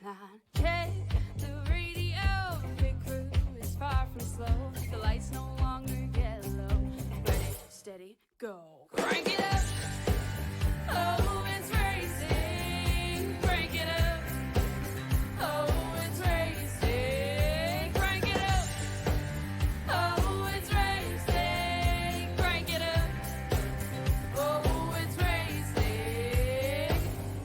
line. Check the radio, pit crew is far from slow. The lights no longer yellow. Ready, steady, go. Crank it up. Oh, it's racing. Crank it up. Oh, it's racing. Crank it up. Oh, it's racing. Crank it up. Oh, it's racing.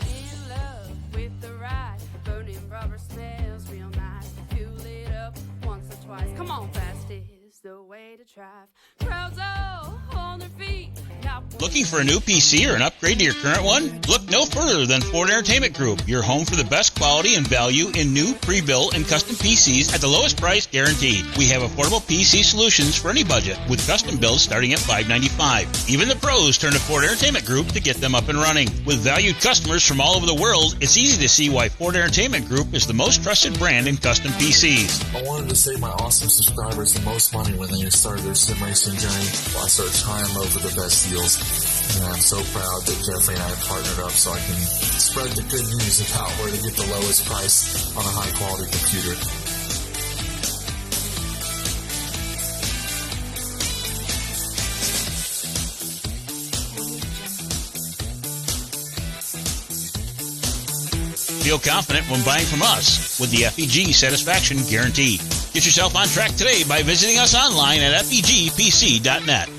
In love with the ride. Burning rubber smells real nice. Fuel it up once or twice. Come on, fast is the way to drive. Crowds all on their feet. Looking for a new PC or an upgrade to your current one? Look no further than Ford Entertainment Group, your home for the best quality and value in new, pre-built, and custom PCs at the lowest price guaranteed. We have affordable PC solutions for any budget, with custom builds starting at $595. Even the pros turn to Ford Entertainment Group to get them up and running. With valued customers from all over the world, it's easy to see why Ford Entertainment Group is the most trusted brand in custom PCs. I wanted to save my awesome subscribers the most money when they started their sim racing journey, while I started trying low for the best deals. And I'm so proud that Jeffrey and I have partnered up so I can spread the good news about where to get the lowest price on a high quality computer. Feel confident when buying from us with the FEG Satisfaction Guarantee. Get yourself on track today by visiting us online at fegpc.net.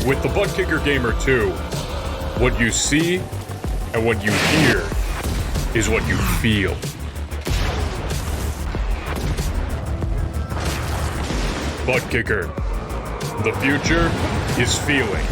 With the Butt Kicker Gamer 2, what you see and what you hear is what you feel. Butt Kicker. The future is feeling.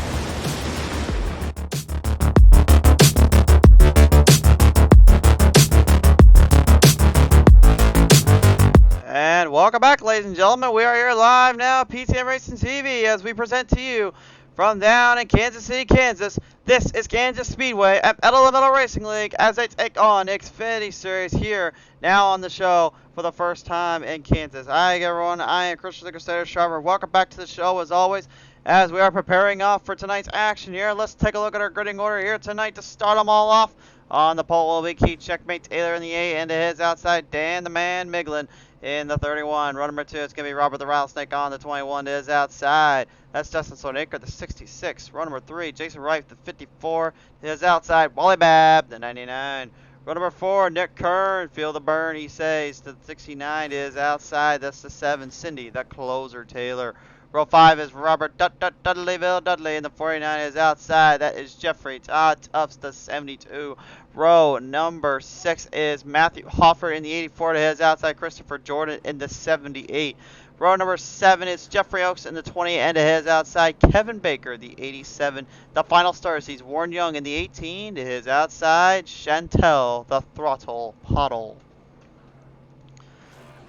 And welcome back, ladies and gentlemen. We are here live now, PTM Racing TV, as we present to you from down in Kansas City, Kansas. This is Kansas Speedway at Elemental Racing League as they take on Xfinity Series here now on the show for the first time in Kansas. Hi everyone, I am Christian the Crusader Shriver. Welcome back to the show as always as we are preparing off for tonight's action here. Let's take a look at our gridding order here tonight to start them all off. On the pole will be Keith Checkmate Taylor in the 8, and to his outside Dan the Man Miglin in the 31. Run number 2, it's going to be Robert the Rattlesnake on the 21 to his outside. That's Justin Sonaker, the 66. Run number 3, Jason Wright, the 54 to his outside. Wally Babb, the 99. Run number 4, Nick Kern, feel the burn, he says, to the 69 to his outside. That's the 7, Cindy, the closer Taylor. Row 5 is Robert Dudleyville Dudley, and the 49 is outside. That is Jeffrey Tufts, the 72. Row number 6 is Matthew Hoffer in the 84 to his outside. Christopher Jordan in the 78. Row number 7 is Jeffrey Oaks in the 20 and to his outside. Kevin Baker, the 87. The final stars, he's Warren Young in the 18 to his outside. Chantel, the throttle puddle.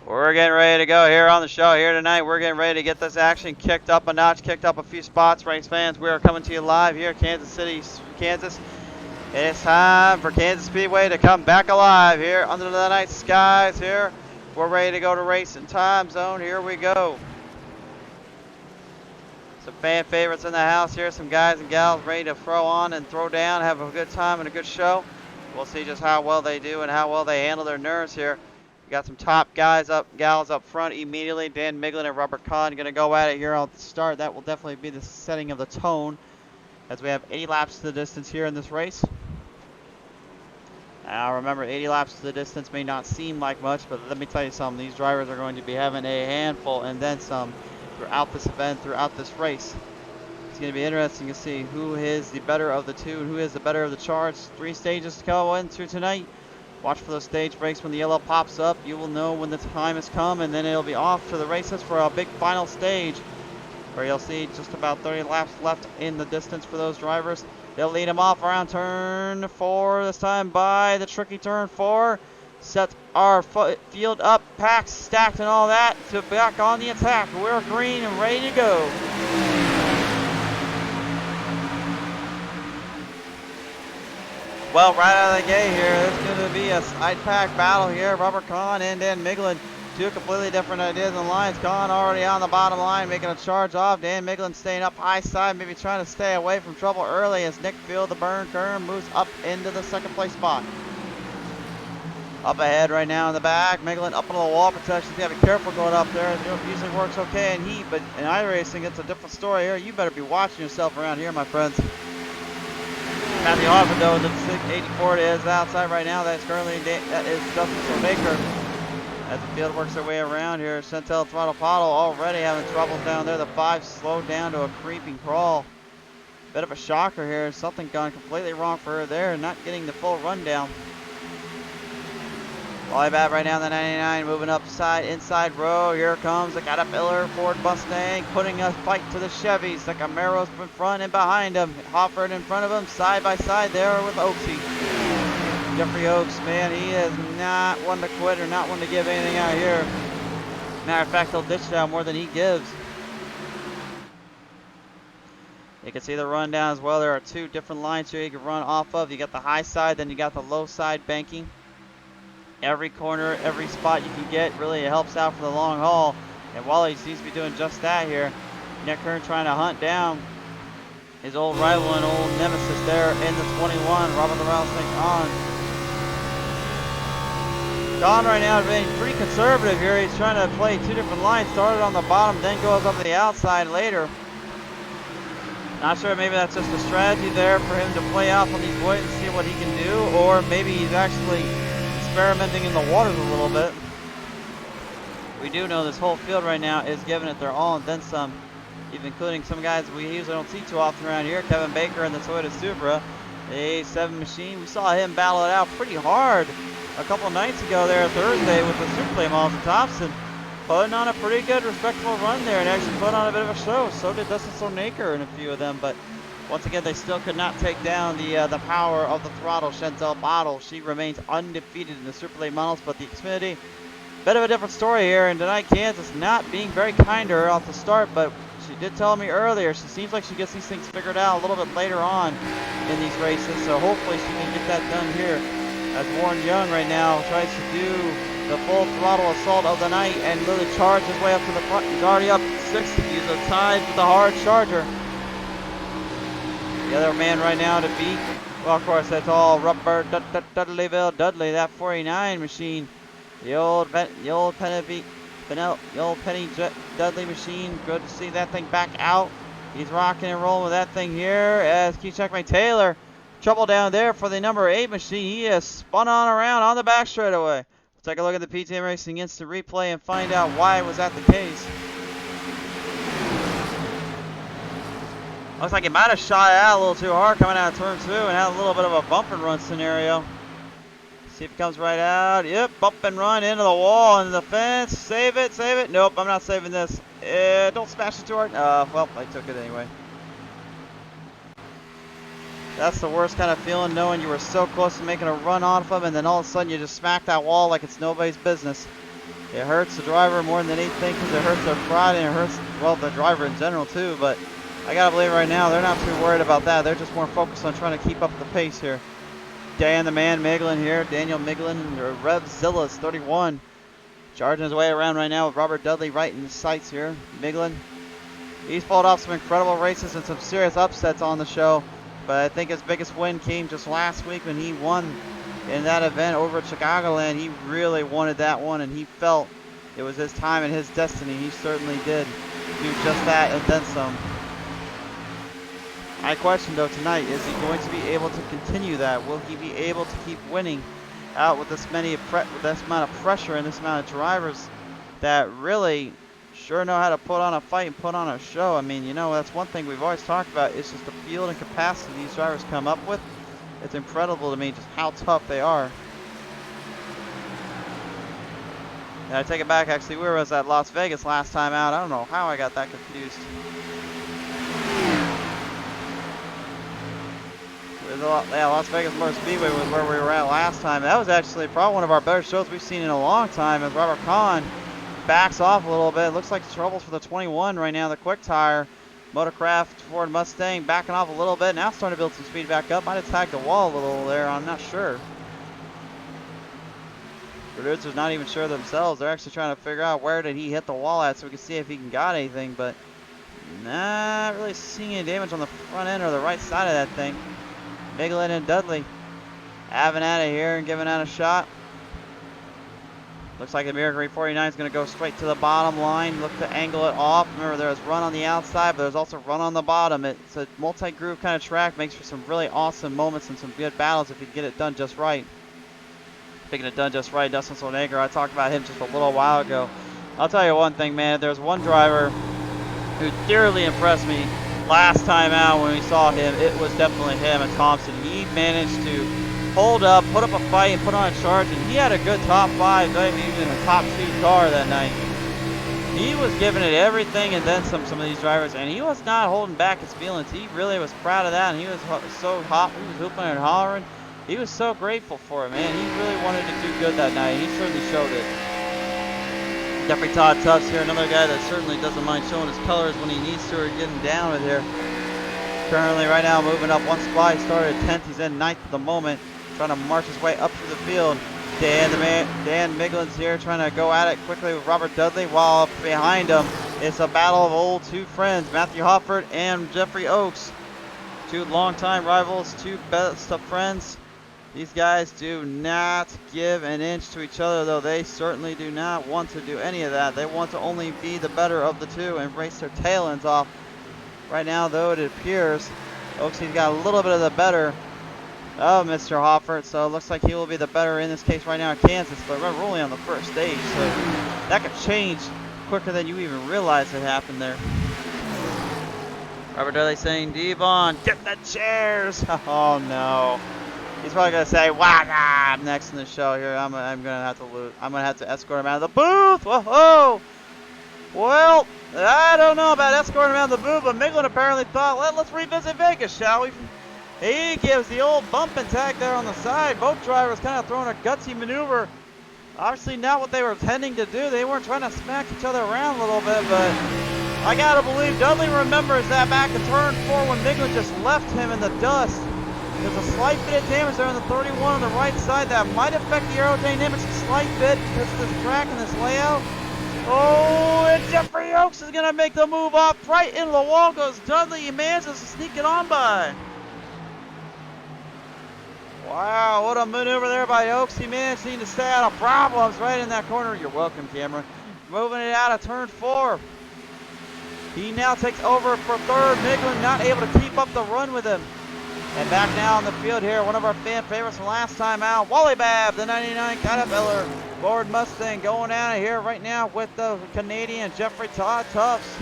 We're getting ready to go here on the show here tonight. We're getting ready to get this action kicked up a notch, kicked up a few spots. Race fans, we are coming to you live here in Kansas City, Kansas. And it's time for Kansas Speedway to come back alive here under the night skies here. We're ready to go to racing time zone. Here we go. Some fan favorites in the house here. Some guys and gals ready to throw on and throw down, have a good time and a good show. We'll see just how well they do and how well they handle their nerves here. We got some top gals up front immediately. Dan Miglin and Robert Kahn going to go at it here on the start. That will definitely be the setting of the tone as we have 80 laps to the distance here in this race. Now remember, 80 laps to the distance may not seem like much, but let me tell you something. These drivers are going to be having a handful and then some throughout this event, throughout this race. It's going to be interesting to see who is the better of the two and who is the better of the charts. 3 stages to go in through tonight. Watch for those stage breaks. When the yellow pops up, you will know when the time has come, and then it'll be off to the races for a big final stage where you'll see just about 30 laps left in the distance for those drivers. They'll lead them off around turn 4 this time by the tricky turn 4. Set our field up, packed, stacked, and all that to back on the attack. We're green and ready to go. Well, right out of the gate here, it's going to be a side pack battle here. Robert Kahn and Dan Miglin, two completely different ideas and lines. Kahn already on the bottom line, making a charge off. Dan Miglin staying up high side, maybe trying to stay away from trouble early as Nick Field, the burn curve, moves up into the second place spot. Up ahead right now in the back, Miglin up on the wall protection. You got to be careful going up there. It usually works okay in heat, but in iRacing, it's a different story here. You better be watching yourself around here, my friends. Matthew Hoffman, though, the 684 is outside right now. That is Justin Sonaker. As the field works their way around here, Chantel Throttle Pottle already having troubles down there. The 5 slowed down to a creeping crawl. Bit of a shocker here. Something gone completely wrong for her there, not getting the full rundown. Volley bat right now in the 99, moving up side, inside row. Here comes the Caterpillar Ford Mustang, putting a fight to the Chevys. The Camaro's in front and behind him. Hofford in front of him, side by side there with Oaksy. Jeffrey Oaks, man, he is not one to quit or not one to give anything out here. Matter of fact, he'll ditch down more than he gives. You can see the rundown as well. There are 2 different lines here you can run off of. You got the high side, then you got the low side banking. Every corner, every spot you can get, really it helps out for the long haul. And Wally seems to be doing just that here. Nick Kern trying to hunt down his old rival and old nemesis there in the 21, Robert Morales on. Don right now is being pretty conservative here. He's trying to play 2 different lines. Started on the bottom, then goes up to the outside later. Not sure, maybe that's just a strategy there for him to play off on these boys and see what he can do. Or maybe he's actually experimenting in the waters a little bit. We do know this whole field right now is giving it their all and then some, even including some guys we usually don't see too often around here. Kevin Baker in the Toyota Supra, the A7 machine. We saw him battle it out pretty hard a couple nights ago there Thursday with the Superplay Miles Thompson, putting on a pretty good respectable run there and actually put on a bit of a show. So did Dustin Sonaker and a few of them, but once again, they still could not take down the power of the throttle. Chantel Bottle, she remains undefeated in the Super Late models, but the Xfinity, bit of a different story here. And tonight, Kansas not being very kind to her off the start, but she did tell me earlier, she seems like she gets these things figured out a little bit later on in these races, so hopefully she can get that done here. As Warren Young right now tries to do the full throttle assault of the night and really charge his way up to the front. He's already up 60. He's a tied with the hard charger. The other man right now to beat, well, of course, that's all Robert Dudleyville Dudley, that 49 machine. The old Penny Dudley machine. Good to see that thing back out. He's rocking and rolling with that thing here. As key checkmate Taylor, trouble down there for the number 8 machine. He has spun on around on the back straightaway. Let's take a look at the PTM Racing Instant Replay and find out why was that the case. Looks like he might have shot it out a little too hard coming out of turn 2 and had a little bit of a bump and run scenario. See if it comes right out. Yep, bump and run into the wall, into the fence. Save it, save it. Nope, I'm not saving this. Don't smash it too hard. Well, I took it anyway. That's the worst kind of feeling, knowing you were so close to making a run off of, and then all of a sudden you just smack that wall like it's nobody's business. It hurts the driver more than anything because it hurts their pride and it hurts, well, the driver in general too, but I gotta believe right now they're not too worried about that. They're just more focused on trying to keep up the pace here. Dan the Man Miglin here, Daniel Miglin, Rev Zillas 31, charging his way around right now with Robert Dudley right in the sights here. Miglin, he's pulled off some incredible races and some serious upsets on the show, but I think his biggest win came just last week when he won in that event over at Chicagoland. He really wanted that one, and he felt it was his time and his destiny. He certainly did do just that and then some. My question though tonight, is he going to be able to continue that? Will he be able to keep winning out with this amount of pressure and this amount of drivers that really sure know how to put on a fight and put on a show? I mean, you know, that's one thing we've always talked about. It's just the field and capacity these drivers come up with. It's incredible to me just how tough they are. And I take it back, actually, we were at Las Vegas last time out. I don't know how I got that confused. Yeah, Las Vegas Motor Speedway was where we were at last time. That was actually probably one of our better shows we've seen in a long time, as Robert Kahn backs off a little bit. It looks like troubles for the 21 right now, the quick tire. Motorcraft Ford Mustang backing off a little bit. Now starting to build some speed back up. Might have tagged the wall a little there. I'm not sure. Producers not even sure themselves. They're actually trying to figure out where did he hit the wall at so we can see if he can got anything. But not really seeing any damage on the front end or the right side of that thing. Miglin and Dudley having at it here and giving out a shot. Looks like the Mercury 49 is going to go straight to the bottom line. Look to angle it off. Remember, there's run on the outside, but there's also run on the bottom. It's a multi-groove kind of track. Makes for some really awesome moments and some good battles if you get it done just right. Speaking of done just right, Dustin Solnaker, I talked about him just a little while ago. I'll tell you one thing, man. There's one driver who dearly impressed me last time out when we saw him. It was definitely him and Thompson. He managed to hold up, put up a fight, and put on a charge, and he had a good top 5, maybe even a top 2 car that night. He was giving it everything and then some of these drivers, and he was not holding back his feelings. He really was proud of that, and he was so hot. He was hooping and hollering. He was so grateful for it, man. He really wanted to do good that night. He certainly showed it. Jeffrey Todd Tufts here, another guy that certainly doesn't mind showing his colors when he needs to or getting down with here. Currently, right now, moving up one spot. He started 10th. He's in 9th at the moment, trying to march his way up through the field. Dan Miglin's here trying to go at it quickly with Robert Dudley, while up behind him it's a battle of old two friends, Matthew Hoffert and Jeffrey Oaks. Two longtime rivals, two best of friends. These guys do not give an inch to each other, though. They certainly do not want to do any of that. They want to only be the better of the two and race their tail ends off. Right now, though, it appears Oaksy's got a little bit of the better of Mr. Hoffert, so it looks like he will be the better in this case right now in Kansas. But we're only on the first stage, so that could change quicker than you even realize it happened there. Robert Dudley saying, Devon, get the chairs. Oh, no. He's probably gonna say "Waka" next in the show here. I'm gonna have to lose. I'm gonna have to escort him out of the booth. Whoa! Well, I don't know about escorting him out of the booth, but Miglin apparently thought, let's revisit Vegas, shall we? He gives the old bump and tag there on the side. Both drivers kind of throwing a gutsy maneuver. Obviously not what they were intending to do. They weren't trying to smack each other around a little bit, but I gotta believe Dudley remembers that back in turn 4 when Miglin just left him in the dust. There's a slight bit of damage there on the 31 on the right side that might affect the aerodynamics a slight bit because of this track and this layout. Oh, and Jeffrey Oaks is going to make the move off right into the wall. Goes Dudley. He manages to sneak it on by. Wow, what a maneuver there by Oaks. He managed to stay out of problems right in that corner. You're welcome, Cameron. Moving it out of turn 4. He now takes over for third. Miglin not able to keep up the run with him. And back now on the field here, one of our fan favorites from last time out, Wally Babb, the 99 Caterpillar Ford Mustang, going out of here right now with the Canadian Jeffrey Todd Tufts.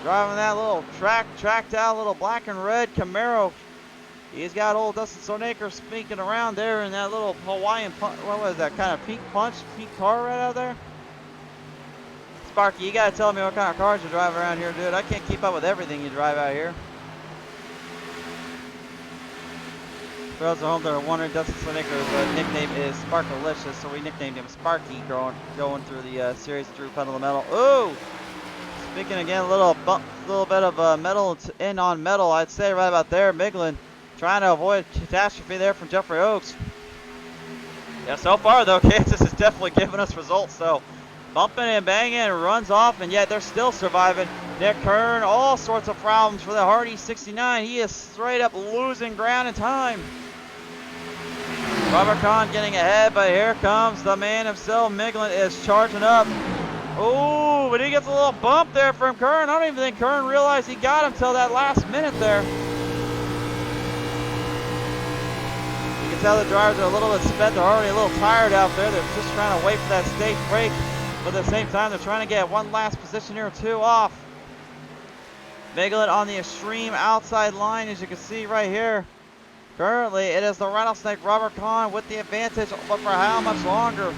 Driving that little tracked out little black and red Camaro. He's got old Dustin Solnaker speaking around there in that little Hawaiian, what was that, kind of pink car right out there? Sparky, you gotta tell me what kind of cars you drive around here, dude. I can't keep up with everything you drive out here. For those at home that are wondering, Dustin Solnaker's nickname is Sparkalicious, so we nicknamed him Sparky going through the series through Pedal to Metal. Ooh! Speaking again, a little bit of metal in on metal, I'd say right about there. Miglin trying to avoid catastrophe there from Jeffrey Oaks. Yeah, so far though, Kansas is definitely giving us results. So bumping and banging and runs off, and yet they're still surviving. Nick Kern, all sorts of problems for the Hardy 69. He is straight up losing ground and time. Robert Kahn getting ahead, but here comes the man himself. Miglin is charging up. Oh, but he gets a little bump there from Kern. I don't even think Kern realized he got him till that last minute there. You can tell the drivers are a little bit spent. They're already a little tired out there. They're just trying to wait for that stage break. But at the same time, they're trying to get one last position here or two off. Miglin on the extreme outside line, as you can see right here. Currently, it is the Rattlesnake Robert Kahn with the advantage, but for how much longer?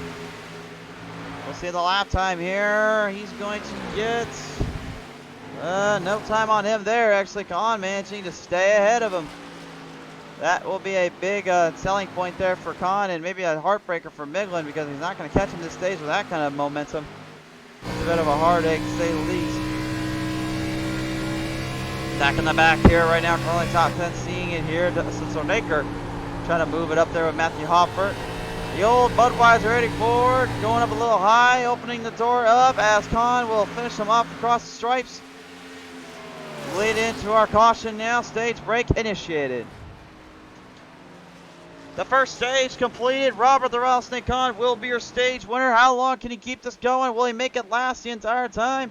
We'll see the lap time here. He's going to get no time on him there. Actually, Kahn managing to stay ahead of him. That will be a big selling point there for Kahn, and maybe a heartbreaker for Miglin, because he's not going to catch him this stage with that kind of momentum. It's a bit of a heartache, to say the least. Back in the back here right now, currently top 10, seeing it here. So Naker trying to move it up there with Matthew Hoffert. The old Budweiser 84 going up a little high, opening the door up as Kahn will finish him off across the stripes. Lead into our caution now. Stage break initiated. The first stage completed. Robert the Rattlesnake Kahn will be your stage winner. How long can he keep this going? Will he make it last the entire time?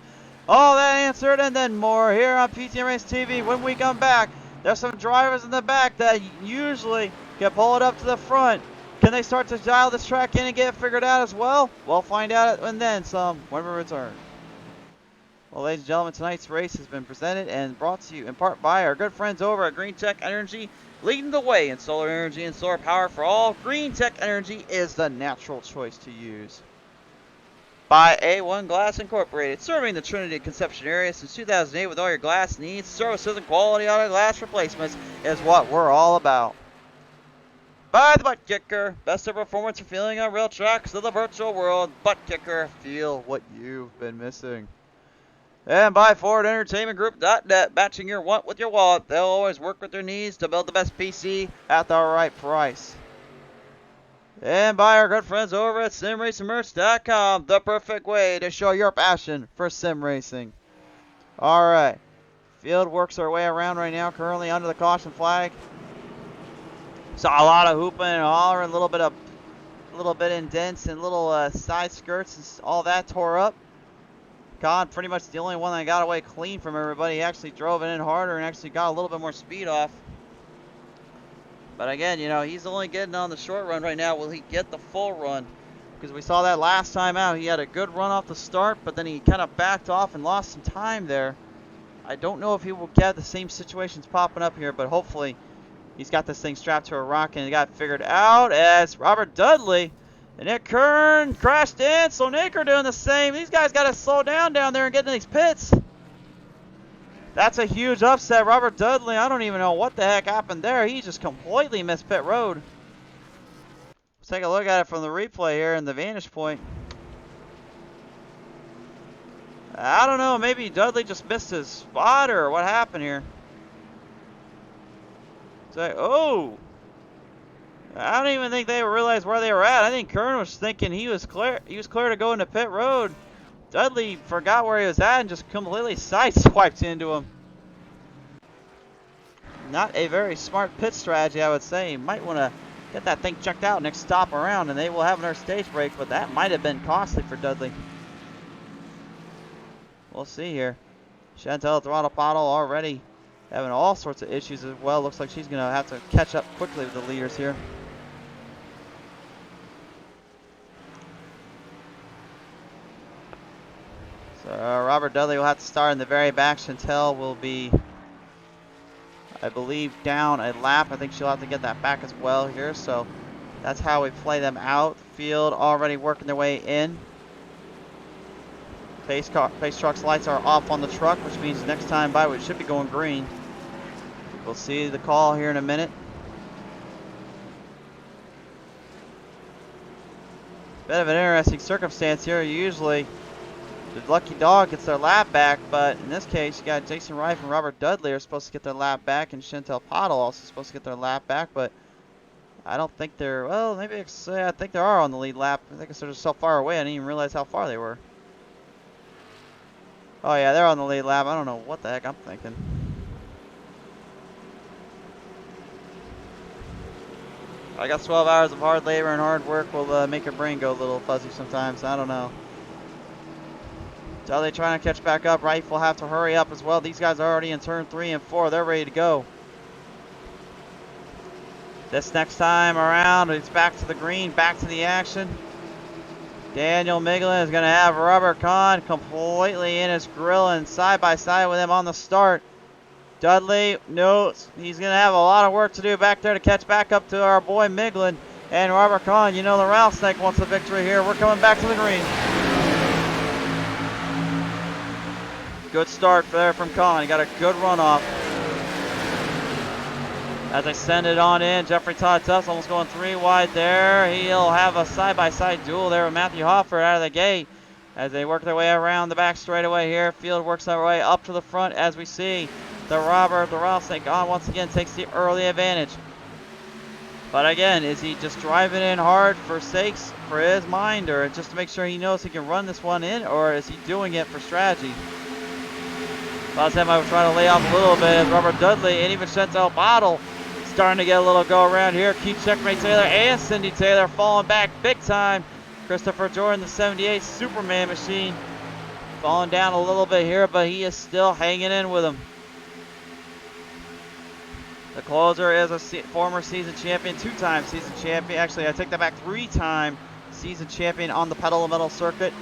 All that answered and then more here on PTM Race TV. When we come back, there's some drivers in the back that usually can pull it up to the front. Can they start to dial this track in and get it figured out as well? We'll find out and then some when we return. Well, ladies and gentlemen, tonight's race has been presented and brought to you in part by our good friends over at Green Tech Energy, leading the way in solar energy and solar power for all. Green Tech Energy is the natural choice to use. By A1 Glass Incorporated, serving the Trinity Conception area since 2008 with all your glass needs, services, and quality auto glass replacements is what we're all about. By the Butt Kicker, best of performance for feeling on real tracks of the virtual world. Butt Kicker, feel what you've been missing. And by ForwardEntertainmentGroup.net, matching your want with your wallet. They'll always work with your needs to build the best PC at the right price. And by our good friends over at SimRacingMerch.com, the perfect way to show your passion for sim racing. Alright, field works our way around right now, currently under the caution flag. Saw a lot of hooping and hollering, a little bit in dents and little side skirts and all that tore up. Kahn pretty much the only one that got away clean from everybody. He actually drove it in harder and actually got a little bit more speed off. But again, you know, he's only getting on the short run right now. Will he get the full run? Because we saw that last time out. He had a good run off the start, but then he kind of backed off and lost some time there. I don't know if he will get the same situations popping up here, but hopefully he's got this thing strapped to a rock and he got it figured out as Robert Dudley and Nick Kern crashed in. So Naker doing the same. These guys got to slow down there and get in these pits. That's a huge upset. Robert Dudley, I don't even know what the heck happened there. He just completely missed pit road. Let's take a look at it from the replay here in the vantage point. I don't know. Maybe Dudley just missed his spot or what happened here. So, oh. I don't even think they realized where they were at. I think Kern was thinking he was clear. He was clear to go into pit road. Dudley forgot where he was at and just completely sideswiped into him. Not a very smart pit strategy, I would say. You might want to get that thing checked out next stop around, and they will have another stage break, but that might have been costly for Dudley. We'll see here. Chantel Throttle Bottle already having all sorts of issues as well. Looks like she's going to have to catch up quickly with the leaders here. So Robert Dudley will have to start in the very back. Chantel will be, I believe, down a lap. I think she'll have to get that back as well here. So that's how we play them out. Field already working their way in. Pace truck's lights are off on the truck, which means next time by we should be going green. We'll see the call here in a minute. Bit of an interesting circumstance here. Usually the lucky dog gets their lap back, but in this case, you got Jason Wright and Robert Dudley are supposed to get their lap back, and Chantel Pottle also supposed to get their lap back, but I don't think they're, well, maybe I think they are on the lead lap. I think they're just so far away, I didn't even realize how far they were. Oh yeah, they're on the lead lap. I don't know what the heck I'm thinking. I guess 12 hours of hard labor and hard work will make your brain go a little fuzzy sometimes. I don't know. Dudley trying to catch back up. Reif will have to hurry up as well. These guys are already in turn 3 and 4. They're ready to go. This next time around, it's back to the green, back to the action. Daniel Miglin is going to have Robert Kahn completely in his grill and side by side with him on the start. Dudley knows he's going to have a lot of work to do back there to catch back up to our boy Miglin. And Robert Kahn, you know the rattlesnake wants a victory here. We're coming back to the green. Good start there from Kahn. He got a good runoff. As they send it on in, Jeffrey Todd Tufts almost going 3 wide there. He'll have a side-by-side duel there with Matthew Hoffert out of the gate as they work their way around the back straightaway here. Field works their way up to the front as we see the Robert, the rattlesnake Kahn once again takes the early advantage. But again, is he just driving in hard for sakes for his mind, or just to make sure he knows he can run this one in, or is he doing it for strategy? Last time I was trying to lay off a little bit as Robert Dudley and even Chantel Bottle starting to get a little go around here. Keith Checkmate Taylor and Cindy Taylor falling back big time. Christopher Jordan, the 78 Superman machine, falling down a little bit here, but he is still hanging in with him. The closer is a former season champion, 2-time season champion. Actually, I take that back, 3-time season champion on the pedal and metal circuit.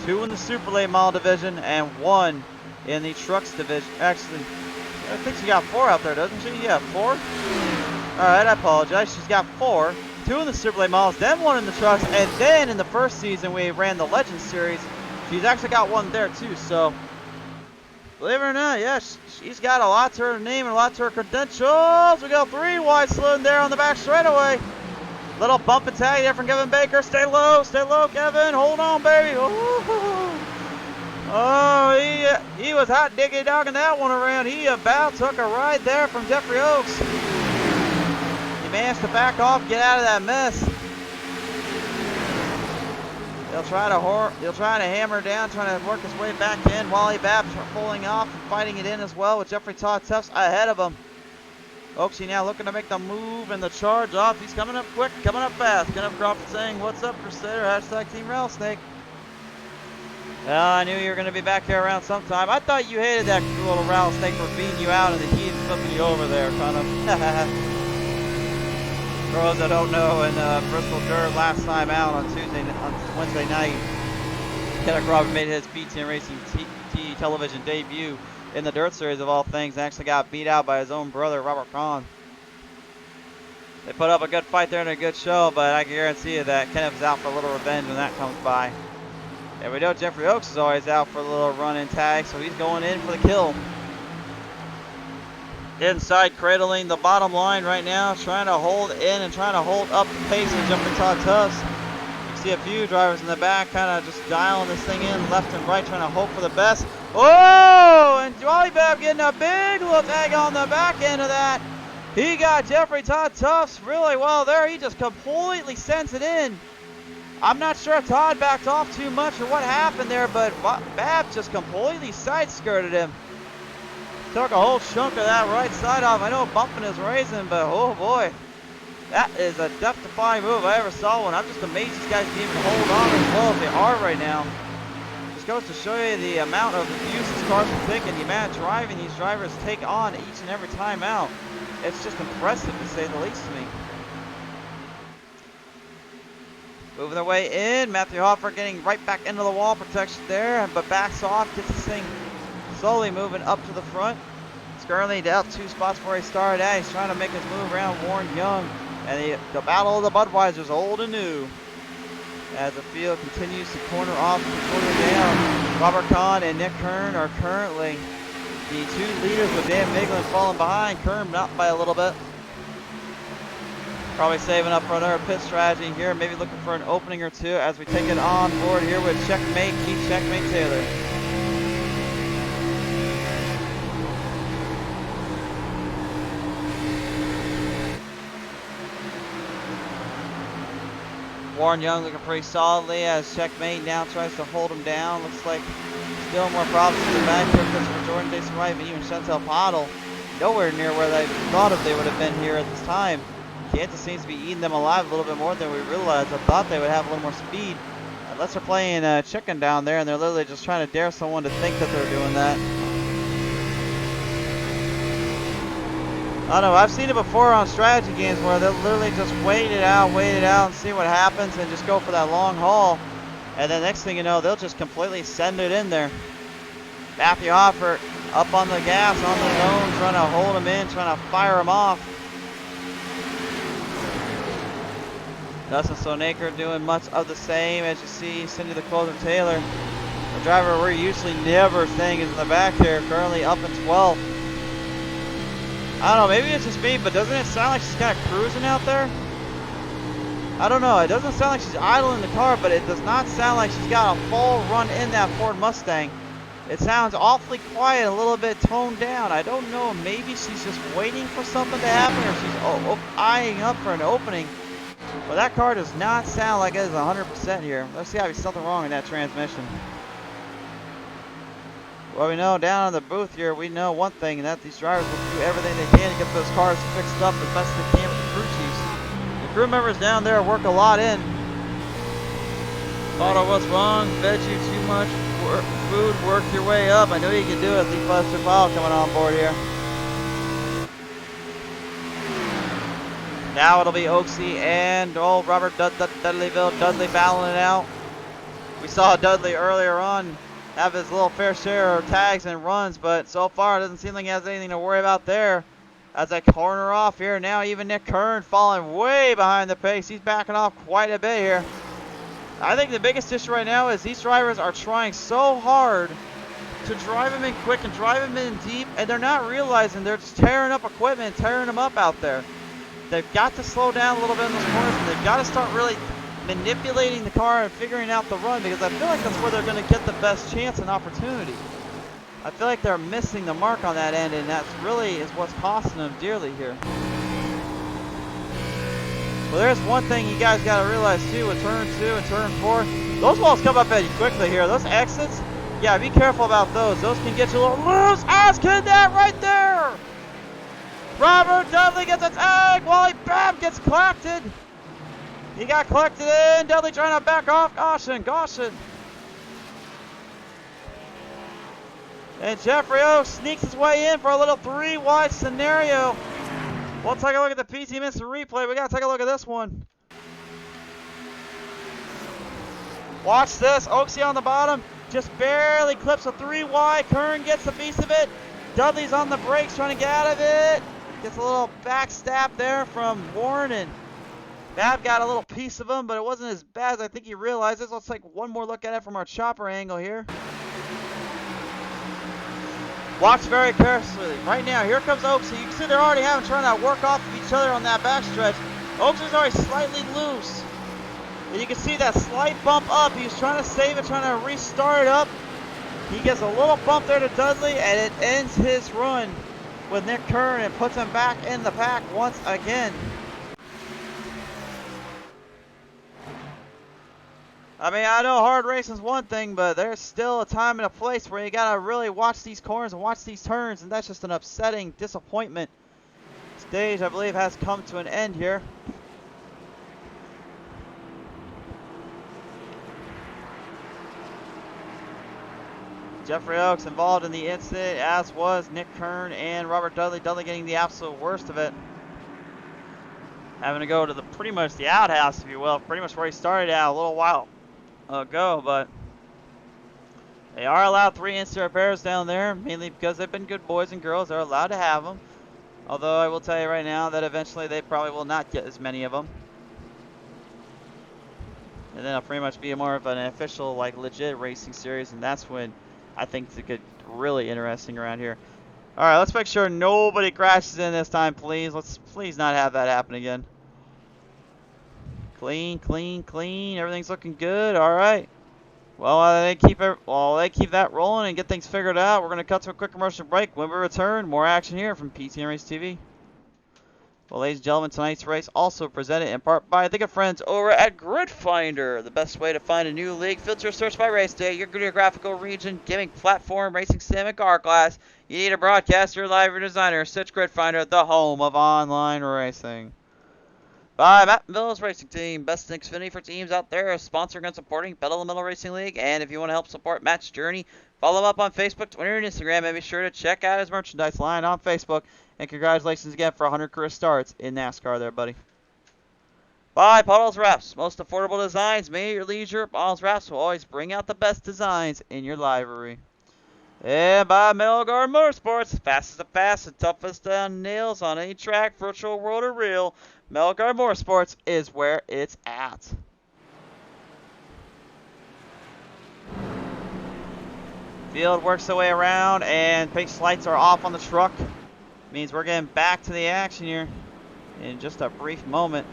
2 in the super late model division and 1 in the trucks division. Actually, I think she got 4 out there, doesn't she? Yeah, 4. Alright, I apologize. She's got 4. 2 in the super late models, then 1 in the trucks, and then in the first season we ran the Legends Series. She's actually got 1 there too, so believe it or not, yeah, she's got a lot to her name and a lot to her credentials. We go 3 wide slid there on the back straightaway. Little bump and tag there from Kevin Baker. Stay low, Kevin. Hold on, baby. Oh, he was hot diggity dogging that one around. He about took a ride there from Jeffrey Oaks. He managed to back off, get out of that mess. He'll try to hammer down, trying to work his way back in. Wally Babs pulling off and fighting it in as well with Jeffrey Todd Tufts ahead of him. Oaksy now looking to make the move and the charge off. He's coming up quick, coming up fast. Kenneth Crawford saying, "What's up, Crusader?" Hashtag Team Rattlesnake. Well, I knew you were going to be back here around sometime. I thought you hated that little rattlesnake for beating you out in the heat and flipping you over there, kind of. For those that don't know, in Bristol Dirt last time out on Wednesday night, Kenneth Crawford made his PTM Racing television debut in the Dirt Series of all things, and actually got beat out by his own brother, Robert Kahn. They put up a good fight there and a good show, but I can guarantee you that Kenneth is out for a little revenge when that comes by. And we know Jeffrey Oaks is always out for a little run and tag, so he's going in for the kill. Inside, cradling the bottom line right now, trying to hold in and trying to hold up the pace of Jeffrey Todd Tufts. You see a few drivers in the back kind of just dialing this thing in left and right, trying to hope for the best. Oh, and Wally Babb getting a big little tag on the back end of that. He got Jeffrey Todd Tufts really well there. He just completely sends it in. I'm not sure if Todd backed off too much or what happened there, but Babb just completely side-skirted him. Took a whole chunk of that right side off. I know bumping is raising, but oh boy. That is a death-defying move if I ever saw one. I'm just amazed these guys can even hold on as well as they are right now. Just goes to show you the amount of abuse these cars will take and the amount of driving these drivers take on each and every time out. It's just impressive to say the least to me. Moving their way in. Matthew Hoffer getting right back into the wall protection there, but backs off, gets this thing slowly moving up to the front. It's currently down 2 spots where he started at. He's trying to make his move around Warren Young. And the battle of the Budweisers, old and new. As the field continues to corner off and corner down. Robert Kahn and Nick Kern are currently the 2 leaders with Dan Miglin falling behind. Kern not by a little bit. Probably saving up for another pit strategy here. Maybe looking for an opening or two as we take it on board here with Checkmate, Keith Checkmate Taylor. Warren Young looking pretty solidly as Checkmate now tries to hold him down. Looks like still more problems in the back here. Christopher Jordan, Jason Wright, and even Chantel Pottle nowhere near where they thought they would have been here at this time. Kansas seems to be eating them alive a little bit more than we realized. I thought they would have a little more speed. Unless they're playing chicken down there and they're literally just trying to dare someone to think that they're doing that. I don't know, I've seen it before on strategy games where they'll literally just wait it out and see what happens and just go for that long haul. And then next thing you know, they'll just completely send it in there. Matthew Hoffert up on the gas, on the zone, trying to hold him in, trying to fire him off. Dustin Stoneacre doing much of the same. As you see, Cindy the Closer Taylor, the driver we're usually never saying is in the back here, currently up in 12th. I don't know, maybe it's just me, but doesn't it sound like she's kind of cruising out there? I don't know, it doesn't sound like she's idling the car, but it does not sound like she's got a full run in that Ford Mustang. It sounds awfully quiet, a little bit toned down. I don't know, maybe she's just waiting for something to happen, or she's eyeing up for an opening. But that car does not sound like it is 100% here. Let's see if there's something wrong in that transmission. Well, we know down in the booth here, we know one thing, and that these drivers will do everything they can to get those cars fixed up as best they can with the crew chiefs. The crew members down there work a lot in. Thought I was wrong, fed you too much food, worked your way up. I know you can do it. Lee Lester Powell coming on board here. Now it'll be Oaksey and old Robert Dudleyville. Dudley battling it out. We saw Dudley earlier on have his little fair share of tags and runs, but so far it doesn't seem like he has anything to worry about there. As I corner off here now, even Nick Kern falling way behind the pace. He's backing off quite a bit here. I think the biggest issue right now is these drivers are trying so hard to drive him in quick and drive him in deep, and they're not realizing they're just tearing up equipment, tearing them up out there. They've got to slow down a little bit in those corners, and they've got to start really manipulating the car and figuring out the run, because I feel like that's where they're going to get the best chance and opportunity. I feel like they're missing the mark on that end, and that's really is what's costing them dearly here. Well, there's one thing you guys got to realize too with turn 2 and turn 4. Those walls come up at you quickly here. Those exits, yeah, be careful about those. Those can get you a little loose. As can that right there. Robert Dudley gets a tag. Wally Babb gets collected. He got collected in. Dudley trying to back off. Goshen. And Jeffrey Oaks sneaks his way in for a little 3-wide scenario. We'll take a look at the PT Mister replay. We got to take a look at this one. Watch this. Oaksey on the bottom. Just barely clips a 3-wide. Kern gets a piece of it. Dudley's on the brakes trying to get out of it. Gets a little backstab there from Warren, and Babb got a little piece of him, but it wasn't as bad as I think he realizes. Let's take one more look at it from our chopper angle here. Watch very carefully. Right now, here comes Oaksey. You can see they're already trying to work off of each other on that backstretch. Oaksey's already slightly loose. And you can see that slight bump up. He's trying to save it, trying to restart it up. He gets a little bump there to Dudley, and it ends his run with Nick Kern and puts him back in the pack once again. I mean, I know hard racing's one thing, but there's still a time and a place where you gotta really watch these corners and watch these turns, and that's just an upsetting disappointment. Stage, I believe, has come to an end here. Jeffrey Oaks involved in the incident, as was Nick Kern and Robert Dudley. Dudley getting the absolute worst of it. Having to go to pretty much the outhouse, if you will. Pretty much where he started out a little while ago, but they are allowed 3 instant repairs down there, mainly because they've been good boys and girls. They're allowed to have them. Although I will tell you right now that eventually they probably will not get as many of them. And then it'll pretty much be more of an official, like, legit racing series, and that's when I think it's get really interesting around here. All right, let's make sure nobody crashes in this time, please. Let's please not have that happen again. Clean. Everything's looking good. All right. Well, they keep that rolling and get things figured out. We're going to cut to a quick commercial break. When we return, more action here from PTN Race TV. Well, ladies and gentlemen, tonight's race also presented in part by the good friends over at Grid Finder. The best way to find a new league. Filter search by race day, your geographical region, gaming platform, racing sim, and car class. You need a broadcaster, live, or designer. Search Grid Finder, the home of online racing. By Matt Mills Racing Team, best in Xfinity for teams out there, sponsoring and supporting Pedal the Metal Racing League. And if you want to help support Matt's journey, follow him up on Facebook, Twitter, and Instagram. And be sure to check out his merchandise line on Facebook. And congratulations again for 100 career starts in NASCAR there, buddy. By Puddles Wraps, most affordable designs made at your leisure. Puddles Wraps will always bring out the best designs in your library. And by Melgar Motorsports, fastest to pass and toughest on nails on any track, virtual world or real. Melgar Motorsports is where it's at. Field works their way around, and pace lights are off on the truck. Means we're getting back to the action here in just a brief moment.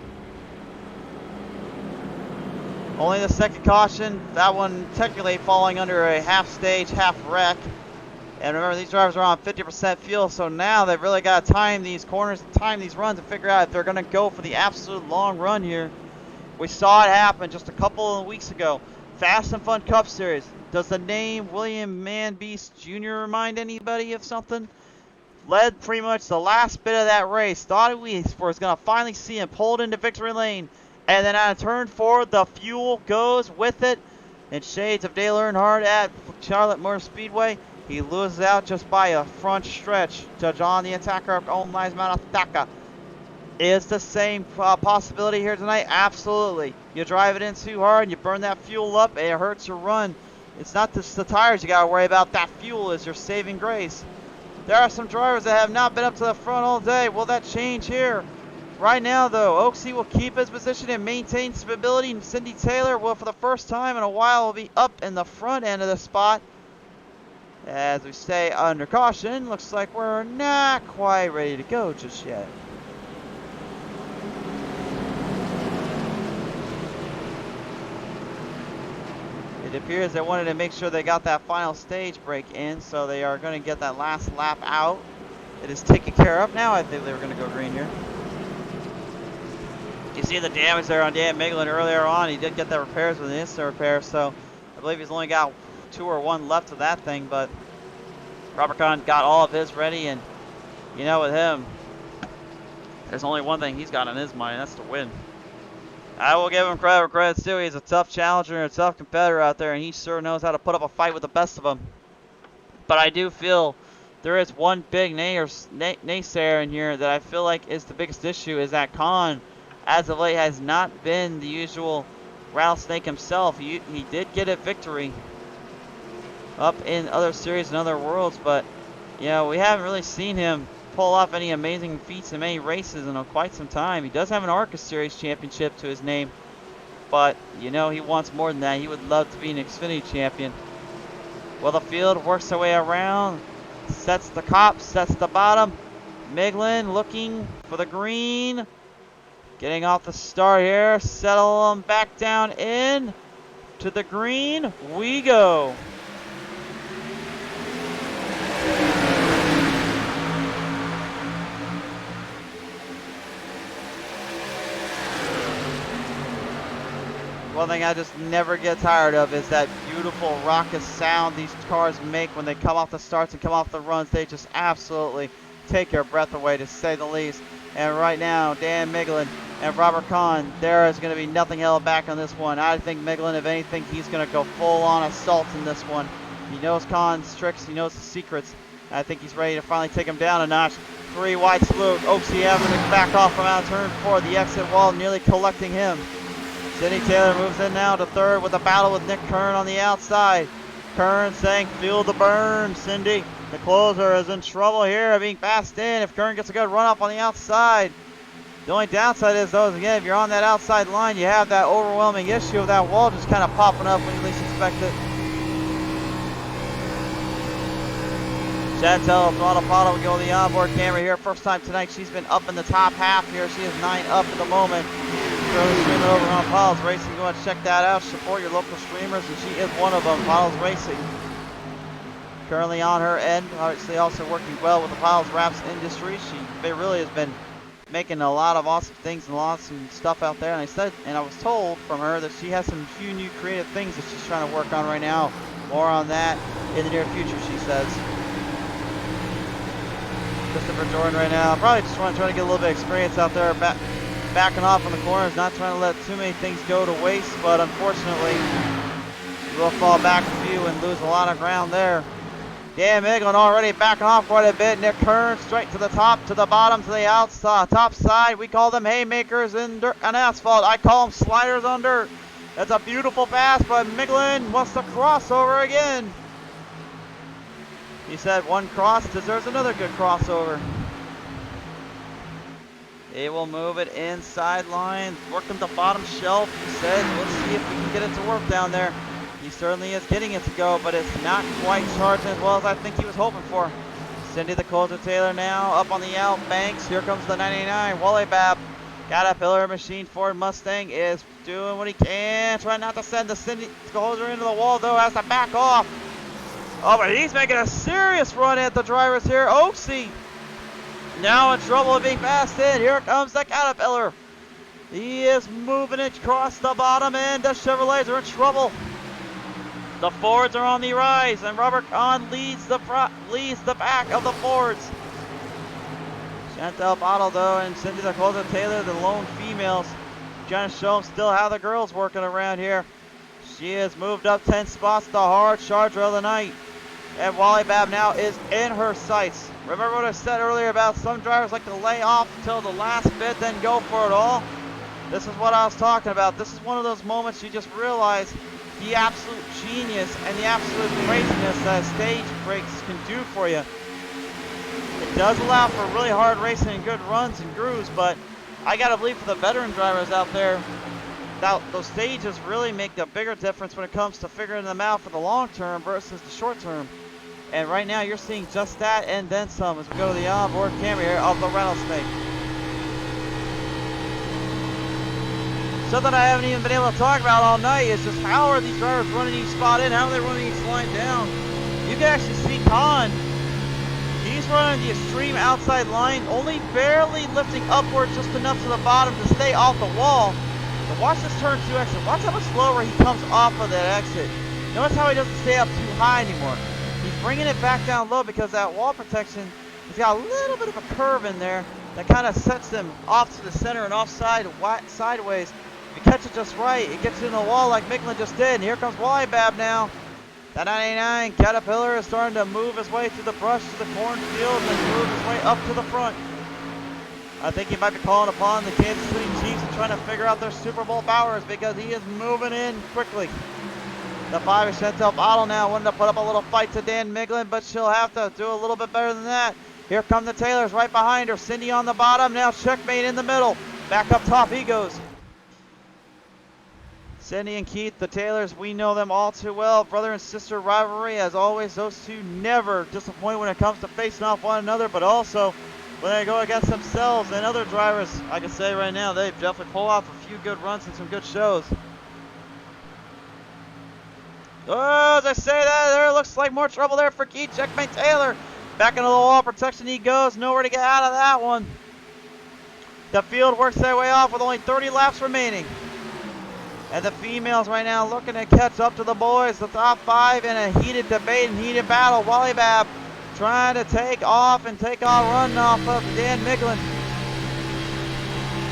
Only the second caution, that one technically falling under a half stage, half wreck. And remember, these drivers are on 50% fuel, so now they've really got to time these corners, time these runs, and figure out if they're going to go for the absolute long run here. We saw it happen just a couple of weeks ago. Fast and Fun Cup Series. Does the name William Manbeast Jr. remind anybody of something? Led pretty much the last bit of that race. Thought we was going to finally see him pulled into victory lane. And then on turn 4, the fuel goes with it. In shades of Dale Earnhardt at Charlotte Motor Speedway. He loses out just by a front stretch to John the Attacker of Own Lives Manataka. Is the same possibility here tonight? Absolutely. You drive it in too hard and you burn that fuel up and it hurts your run. It's not just the tires you got to worry about. That fuel is your saving grace. There are some drivers that have not been up to the front all day. Will that change here? Right now, though, Oaksey will keep his position and maintain stability. And Cindy Taylor will, for the first time in a while, will be up in the front end of the spot. As we stay under caution, looks like we're not quite ready to go just yet. It appears they wanted to make sure they got that final stage break in, so they are going to get that last lap out. It is taken care of now. I think they were going to go green here. You see the damage there on Dan Miglin earlier on. He did get that repairs with an instant repair, so I believe he's only got 2 or 1 left of that thing, but Robert Kahn got all of his ready, and you know, with him, there's only one thing he's got on his mind, and that's to win. I will give him credit where credit's due. He's a tough challenger and a tough competitor out there, and he sure knows how to put up a fight with the best of them. But I do feel there is one big naysayer in here that I feel like is the biggest issue, is that Kahn, as of late, has not been the usual rattlesnake himself. He did get a victory up in other series and other worlds, but you know, we haven't really seen him pull off any amazing feats in many races in quite some time. He does have an ARCA Series championship to his name, but you know, he wants more than that. He would love to be an Xfinity champion. Well, the field works their way around, sets the top, sets the bottom. Miglin looking for the green, getting off the start here, settle them back down in to the green we go. One thing I just never get tired of is that beautiful raucous sound these cars make when they come off the starts and come off the runs. They just absolutely take your breath away, to say the least. And right now, Dan Miglin and Robert Kahn, there is going to be nothing held back on this one. I think Miglin, if anything, he's going to go full-on assault in this one. He knows Kahn's tricks. He knows the secrets. I think he's ready to finally take him down a notch. 3 wide salute. Oaksey having to back off from out of turn 4. The exit wall nearly collecting him. Cindy Taylor moves in now to third with a battle with Nick Kern on the outside. Kern saying, feel the burn, Cindy. The closer is in trouble here, being passed in. If Kern gets a good run up on the outside. The only downside is, though, again, if you're on that outside line, you have that overwhelming issue of that wall just kind of popping up when you least expect it. Chantel Throttle will go to the onboard camera here. First time tonight, she's been up in the top half here. She is 9 up at the moment. Currently streaming over on Piles Racing. Go and check that out. Support your local streamers, and she is one of them, Piles Racing. Currently on her end, obviously also working well with the Piles Wraps industry. She really has been making a lot of awesome things and lots of stuff out there. And I was told from her that she has some few new creative things that she's trying to work on right now. More on that in the near future, she says. Christopher Jordan right now, probably just trying to get a little bit of experience out there. backing off on the corners, not trying to let too many things go to waste, but unfortunately, we'll fall back a few and lose a lot of ground there. Dan Miglin already backing off quite a bit. Nick Kern straight to the top, to the bottom, to the outside, top side. We call them haymakers in dirt and asphalt. I call them sliders on dirt. That's a beautiful pass, but Miglin wants to crossover again. He said one cross deserves another good crossover. He will move it inside line, working the bottom shelf. He said, let's see if we can get it to work down there. He certainly is getting it to go, but it's not quite charging as well as I think he was hoping for. Cindy the Closer Taylor now up on the out banks. Here comes the 99. Wally Babb. Caterpillar Machine Ford Mustang is doing what he can. Trying not to send the Cindy Closer into the wall, though. Has to back off. Oh, but he's making a serious run at the drivers here. Oaksey now in trouble of being passed in. Here comes the Caterpillar. He is moving it across the bottom, and the Chevrolets are in trouble. The Fords are on the rise, and Robert Kahn leads the back of the Fords. Chantel Bottle, though, and Cindy the Closer Taylor, the lone females, trying to show them still how the girls working around here. She has moved up 10 spots, the hard charger of the night. And Wally Babb now is in her sights. Remember what I said earlier about some drivers like to lay off until the last bit, then go for it all? This is what I was talking about. This is one of those moments you just realize the absolute genius and the absolute craziness that stage breaks can do for you. It does allow for really hard racing and good runs and grooves, but I gotta believe for the veteran drivers out there, that those stages really make a bigger difference when it comes to figuring them out for the long term versus the short term. And right now you're seeing just that and then some as we go to the onboard camera here of the Rattlesnake. Something I haven't even been able to talk about all night is just how are these drivers running each spot in, how are they running each line down. You can actually see Kahn, he's running the extreme outside line, only barely lifting upwards just enough to the bottom to stay off the wall. But watch this turn 2 exit, watch how much slower he comes off of that exit. Notice how he doesn't stay up too high anymore. He's bringing it back down low because that wall protection has got a little bit of a curve in there that kind of sets them off to the center and offside sideways. If you catch it just right, it gets in the wall like Miglin just did. And here comes Wally Babb now. That 99 Caterpillar is starting to move his way through the brush to the cornfield and then move his way up to the front. I think he might be calling upon the Kansas City Chiefs and trying to figure out their Super Bowl powers because he is moving in quickly. The 5 is Chantel Bottle now wanting to put up a little fight to Dan Miglin, but she'll have to do a little bit better than that. Here come the Taylors right behind her. Cindy on the bottom, now checkmate in the middle. Back up top he goes. Cindy and Keith, the Taylors, we know them all too well. Brother and sister rivalry, as always. Those two never disappoint when it comes to facing off one another, but also when they go against themselves and other drivers. I can say right now, they've definitely pulled off a few good runs and some good shows. Oh, as I say that, there looks like more trouble there for Keith. Checkmate Taylor. Back into the wall protection he goes. Nowhere to get out of that one. The field works their way off with only 30 laps remaining. And the females right now looking to catch up to the boys. The top 5 in a heated debate and heated battle. Wally Babb trying to take off and take off, run off of Dan Miglin.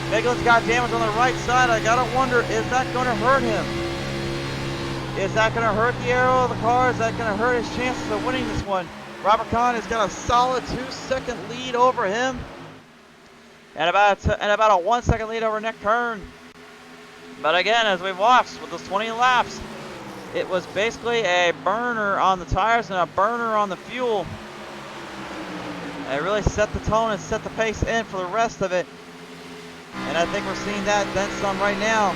Miglin's got damage on the right side. I gotta wonder, is that going to hurt him? Is that going to hurt the aero of the car? Is that going to hurt his chances of winning this one? Robert Kahn has got a solid 2-second lead over him. And about a 1-second lead over Nick Kern. But again, as we've watched with those 20 laps, it was basically a burner on the tires and a burner on the fuel. And it really set the tone and set the pace in for the rest of it. And I think we're seeing that then some right now.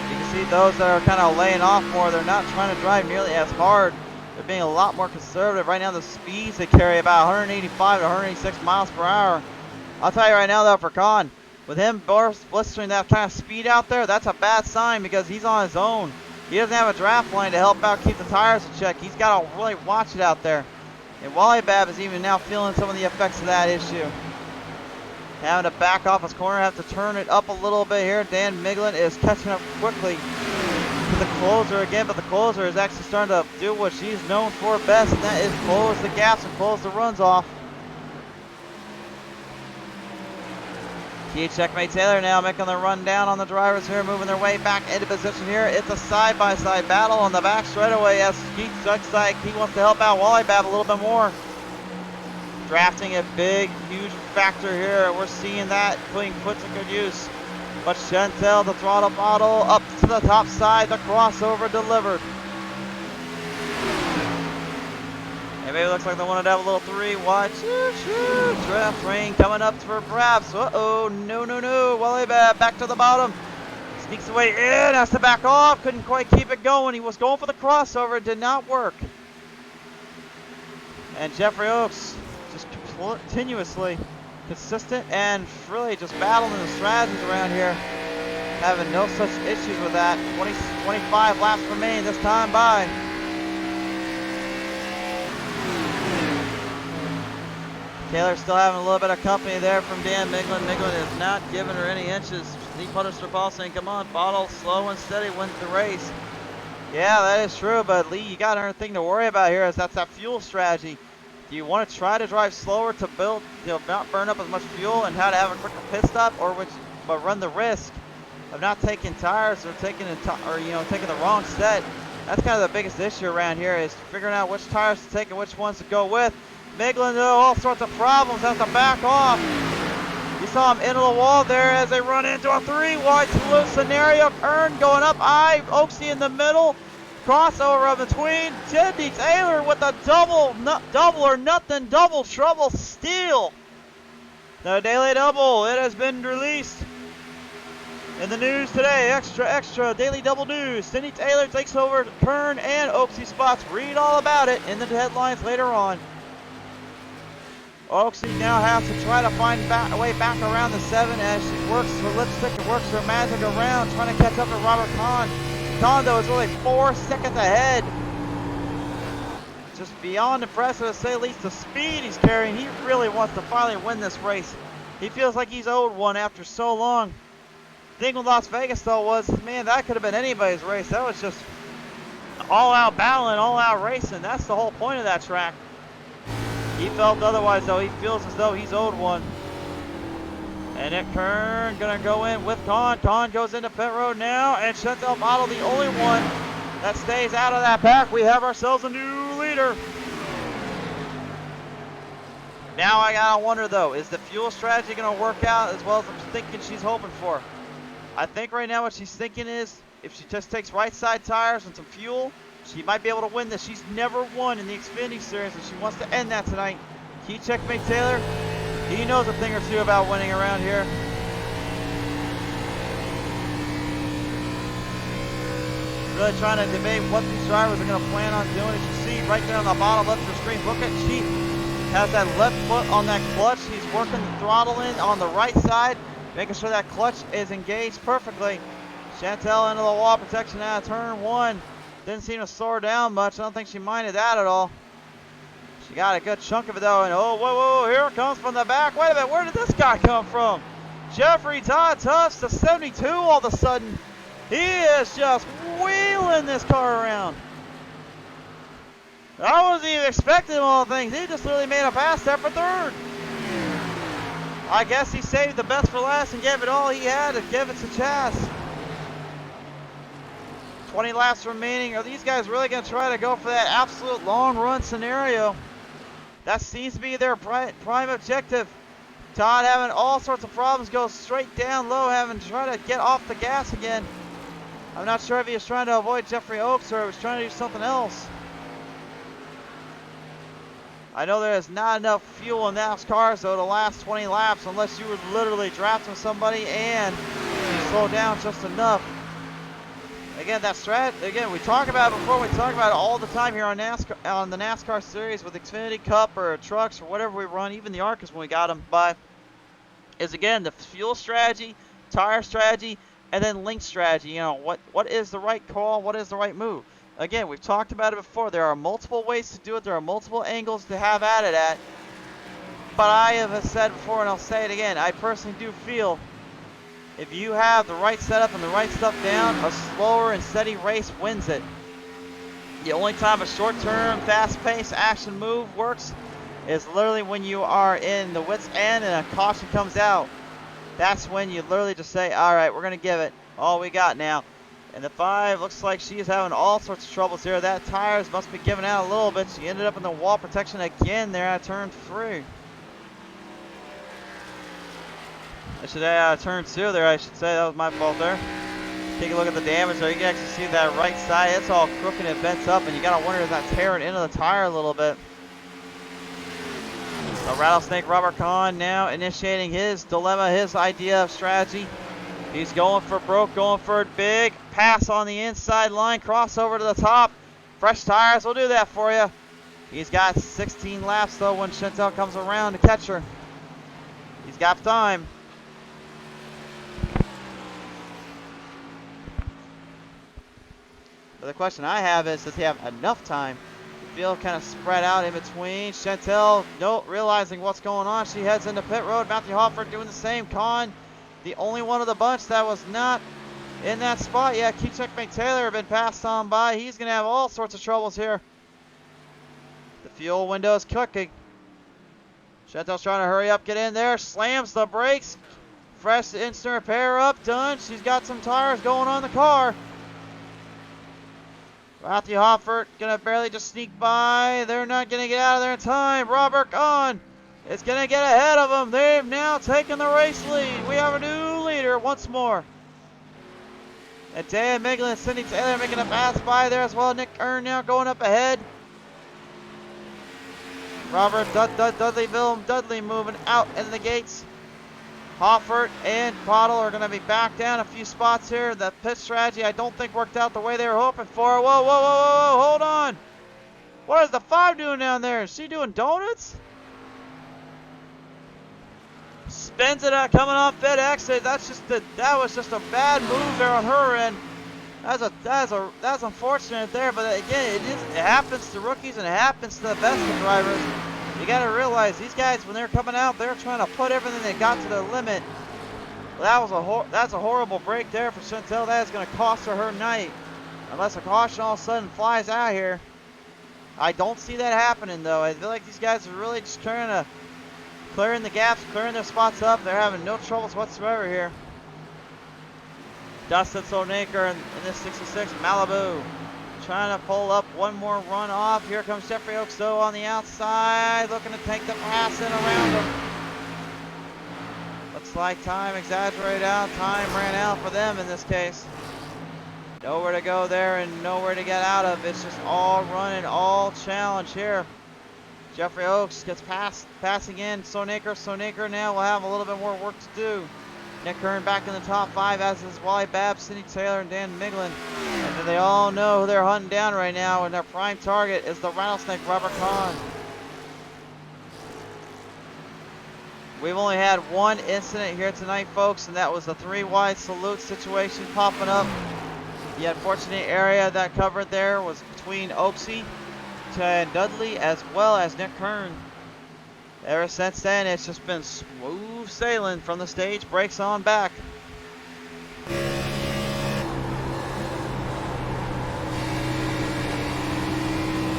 You can see those that are kind of laying off more, they're not trying to drive nearly as hard. They're being a lot more conservative. Right now the speeds they carry about 185 to 186 miles per hour. I'll tell you right now though, for Kahn, with him blistering that kind of speed out there, that's a bad sign because he's on his own. He doesn't have a draft line to help out keep the tires in check. He's got to really watch it out there. And Wally Babb is even now feeling some of the effects of that issue. Having to back off his corner, have to turn it up a little bit here. Dan Miglin is catching up quickly to the closer again, but the closer is actually starting to do what she's known for best, and that is close the gaps and close the runs off. Key checkmate Taylor now making the run down on the drivers here, moving their way back into position here. It's a side-by-side battle on the back straightaway as Keith looks like he wants to help out Wally Bab a little bit more. Drafting a big, huge factor here. We're seeing that being put to good use. But Chantel, the throttle bottle, up to the top side, the crossover delivered. And maybe it looks like they wanted to have a little 3 wide. Draft train coming up for Braps. Uh-oh, no. Wally Bab back to the bottom. Sneaks away in, has to back off. Couldn't quite keep it going. He was going for the crossover. It did not work. And Jeffrey Oaks just continuously consistent and really just battling the strategies around here. Having no such issues with that. 25 laps remain this time by. Taylor still having a little bit of company there from Dan Miglin. Miglin is not giving her any inches. He punished her ball saying, come on, Bottle, slow and steady wins the race. Yeah, that is true, but Lee, you got another thing to worry about here is that's that fuel strategy. Do you want to try to drive slower to build, not burn up as much fuel and how to have a quicker pit stop, or but run the risk of not taking tires or taking the wrong set? That's kind of the biggest issue around here is figuring out which tires to take and which ones to go with. Miglin, though, all sorts of problems, has to back off. You saw him into the wall there as they run into a 3 wide scenario. Kern going up, Oaksy in the middle. Crossover in between. Jeddy Taylor with a double or nothing, double trouble steal. The Daily Double, it has been released in the news today. Extra Daily Double news. Cindy Taylor takes over Kern and Oaksy spots. Read all about it in the headlines later on. Oaksy now has to try to find a way back around the 7 as she works her lipstick and works her magic around, trying to catch up to Robert Kahn. Kahn, though, is really 4 seconds ahead. Just beyond impressive, to say the least, the speed he's carrying. He really wants to finally win this race. He feels like he's owed one after so long. The thing with Las Vegas, though, was, man, that could have been anybody's race. That was just all-out battling, all-out racing. That's the whole point of that track. He felt otherwise, though. He feels as though he's owed one. And Nick Kern gonna go in with Kahn. Kahn goes into pit road now, and Chantel Bottle, the only one that stays out of that pack. We have ourselves a new leader. Now I gotta wonder, though, is the fuel strategy gonna work out as well as I'm thinking she's hoping for? I think right now what she's thinking is if she just takes right side tires and some fuel, she might be able to win this. She's never won in the Xfinity Series, and she wants to end that tonight. Key checkmate Taylor. He knows a thing or two about winning around here. Really trying to debate what these drivers are going to plan on doing. As you see right there on the bottom left of the screen, look at she has that left foot on that clutch. He's working the throttle in on the right side, making sure that clutch is engaged perfectly. Chantel into the wall protection out of turn 1. Didn't seem to slow her down much. I don't think she minded that at all. She got a good chunk of it, though. And oh, whoa, here it comes from the back. Wait a minute, where did this guy come from? Jeffrey Todd Tufts to 72 all of a sudden. He is just wheeling this car around. I wasn't even expecting all the things. He just literally made a pass there for 3rd. I guess he saved the best for last and gave it all he had to give it to Chaz. 20 laps remaining. Are these guys really going to try to go for that absolute long run scenario? That seems to be their prime objective. Todd having all sorts of problems, goes straight down low, having to try to get off the gas again. I'm not sure if he was trying to avoid Jeffrey Oaks or he was trying to do something else. I know there is not enough fuel in NASCAR, so to last 20 laps unless you were literally drafting somebody and you slow down just enough. Again, that again, we talk about it before. We talk about it all the time here on NASCAR, on the NASCAR series with Xfinity Cup or trucks or whatever we run, even the Arcus when we got them by, is again the fuel strategy, tire strategy, and then link strategy. You know, what is the right call? What is the right move? Again, we've talked about it before. There are multiple ways to do it. There are multiple angles to have at it at. But I have said before, and I'll say it again, I personally do feel if you have the right setup and the right stuff down, a slower and steady race wins it. The only time a short-term, fast-paced action move works is literally when you are in the wits' end and a caution comes out. that's when you literally just say, all right, we're going to give it all we got now. And the 5 looks like she's having all sorts of troubles here. That tires must be giving out a little bit. She ended up in the wall protection again there at turn 3. I should say turn 2 there, I should say. That was my fault there. Take a look at the damage there. You can actually see that right side. It's all crooked and bent up, and you got to wonder if that's tearing into the tire a little bit. So Rattlesnake Robert Kahn now initiating his dilemma, his idea of strategy. He's going for broke, going for a big pass on the inside line, crossover to the top. Fresh tires will do that for you. He's got 16 laps though when Chantel comes around to catch her. He's got time. But the question I have is, does he have enough time? The field kind of spread out in between. Chantel, realizing what's going on, she heads into pit road. Matthew Hofford doing the same. Kahn, the only one of the bunch that was not in that spot yet. Key Checkmate Taylor have been passed on by. He's going to have all sorts of troubles here. The fuel window is cooking. Chantel's trying to hurry up, get in there. Slams the brakes. Fresh instant repair up, done. She's got some tires going on the car. Matthew Hoffert gonna barely just sneak by. They're not gonna get out of there in time. Robert Kahn is gonna get ahead of them. They've now taken the race lead. We have a new leader once more. And Dan Miglin and Cindy Taylor making a pass by there as well. Nick Earn now going up ahead. Robert Dudley moving out in the gates. Hoffert and Pottle are going to be back down a few spots here. The pit strategy I don't think worked out the way they were hoping for. Whoa, hold on. What is the 5 doing down there? Is she doing donuts? Spins it out coming off pit exit. That was just a bad move there on her end. That's unfortunate there, but again, it happens to rookies and it happens to the best of drivers. You got to realize these guys, when they're coming out, they're trying to put everything they got to the limit. Well, that's a horrible break there for Chantel. That is going to cost her night, unless a caution all of a sudden flies out here. I don't see that happening though. I feel like these guys are really just clearing the gaps, clearing their spots up. They're having no troubles whatsoever here. Dustin Solnaker in this 66 Malibu. Trying to pull up one more run off. Here comes Jeffrey Oaks though on the outside, looking to take the pass in around him. Looks like time exaggerated out. Time ran out for them in this case. Nowhere to go there and nowhere to get out of. It's just all running, all challenge here. Jeffrey Oaks gets passing in. Sonaker now will have a little bit more work to do. Nick Kern back in the top 5, as is Wally Babb, Cindy Taylor, and Dan Miglin. And they all know who they're hunting down right now, and their prime target is the Rattlesnake Robert Kahn. We've only had one incident here tonight, folks, and that was a 3-wide salute situation popping up. The unfortunate area that covered there was between Oaksy and Dudley, as well as Nick Kern. Ever since then, it's just been smooth sailing from the stage breaks on back.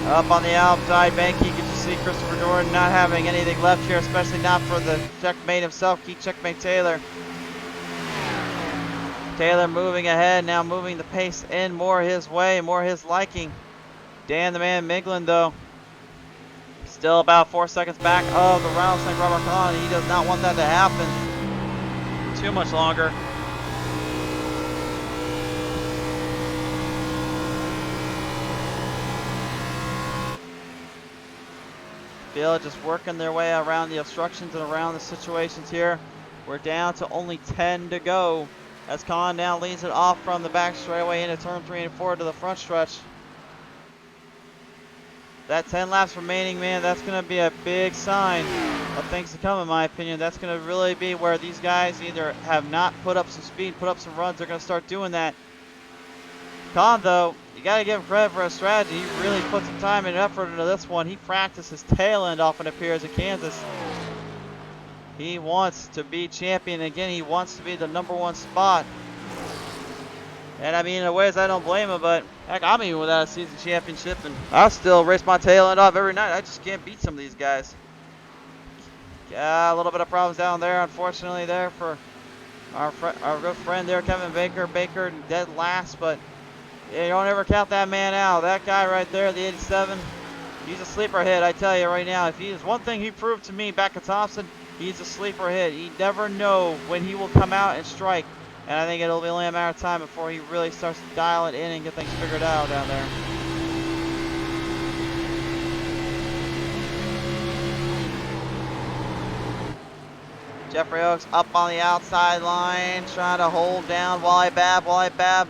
Up on the outside bank, you can just see Christopher Jordan not having anything left here, especially not for the checkmate himself, Key Checkmate Taylor. Taylor moving ahead, now moving the pace in more his way, more his liking. Dan the Man Miglin, though, still about 4 seconds back of the Rattlesnake Robert Kahn. He does not want that to happen too much longer. Field just working their way around the obstructions and around the situations here. We're down to only 10 to go as Kahn now leads it off from the back straightaway into turn 3 and 4 to the front stretch. That 10 laps remaining, man, that's going to be a big sign of things to come, in my opinion. That's going to really be where these guys either have not put up some speed, put up some runs. They're going to start doing that. Kahn, though, you got to give him credit for his strategy. He really put some time and effort into this one. He practiced his tail end off, it appears, at Kansas. He wants to be champion again. He wants to be the #1 spot. And I mean, in ways I don't blame him, but heck, I'm even without a season championship, and I still race my tail end off every night. I just can't beat some of these guys. Yeah, a little bit of problems down there, unfortunately, there for our good friend there, Kevin Baker. Baker dead last, but yeah, you don't ever count that man out. That guy right there, the 87, he's a sleeper hit, I tell you right now. If he is one thing he proved to me back at Thompson, he's a sleeper hit. You never know when he will come out and strike. And I think it'll be only a matter of time before he really starts to dial it in and get things figured out down there. Jeffrey Oaks up on the outside line, trying to hold down Wally Babb. Wally Babb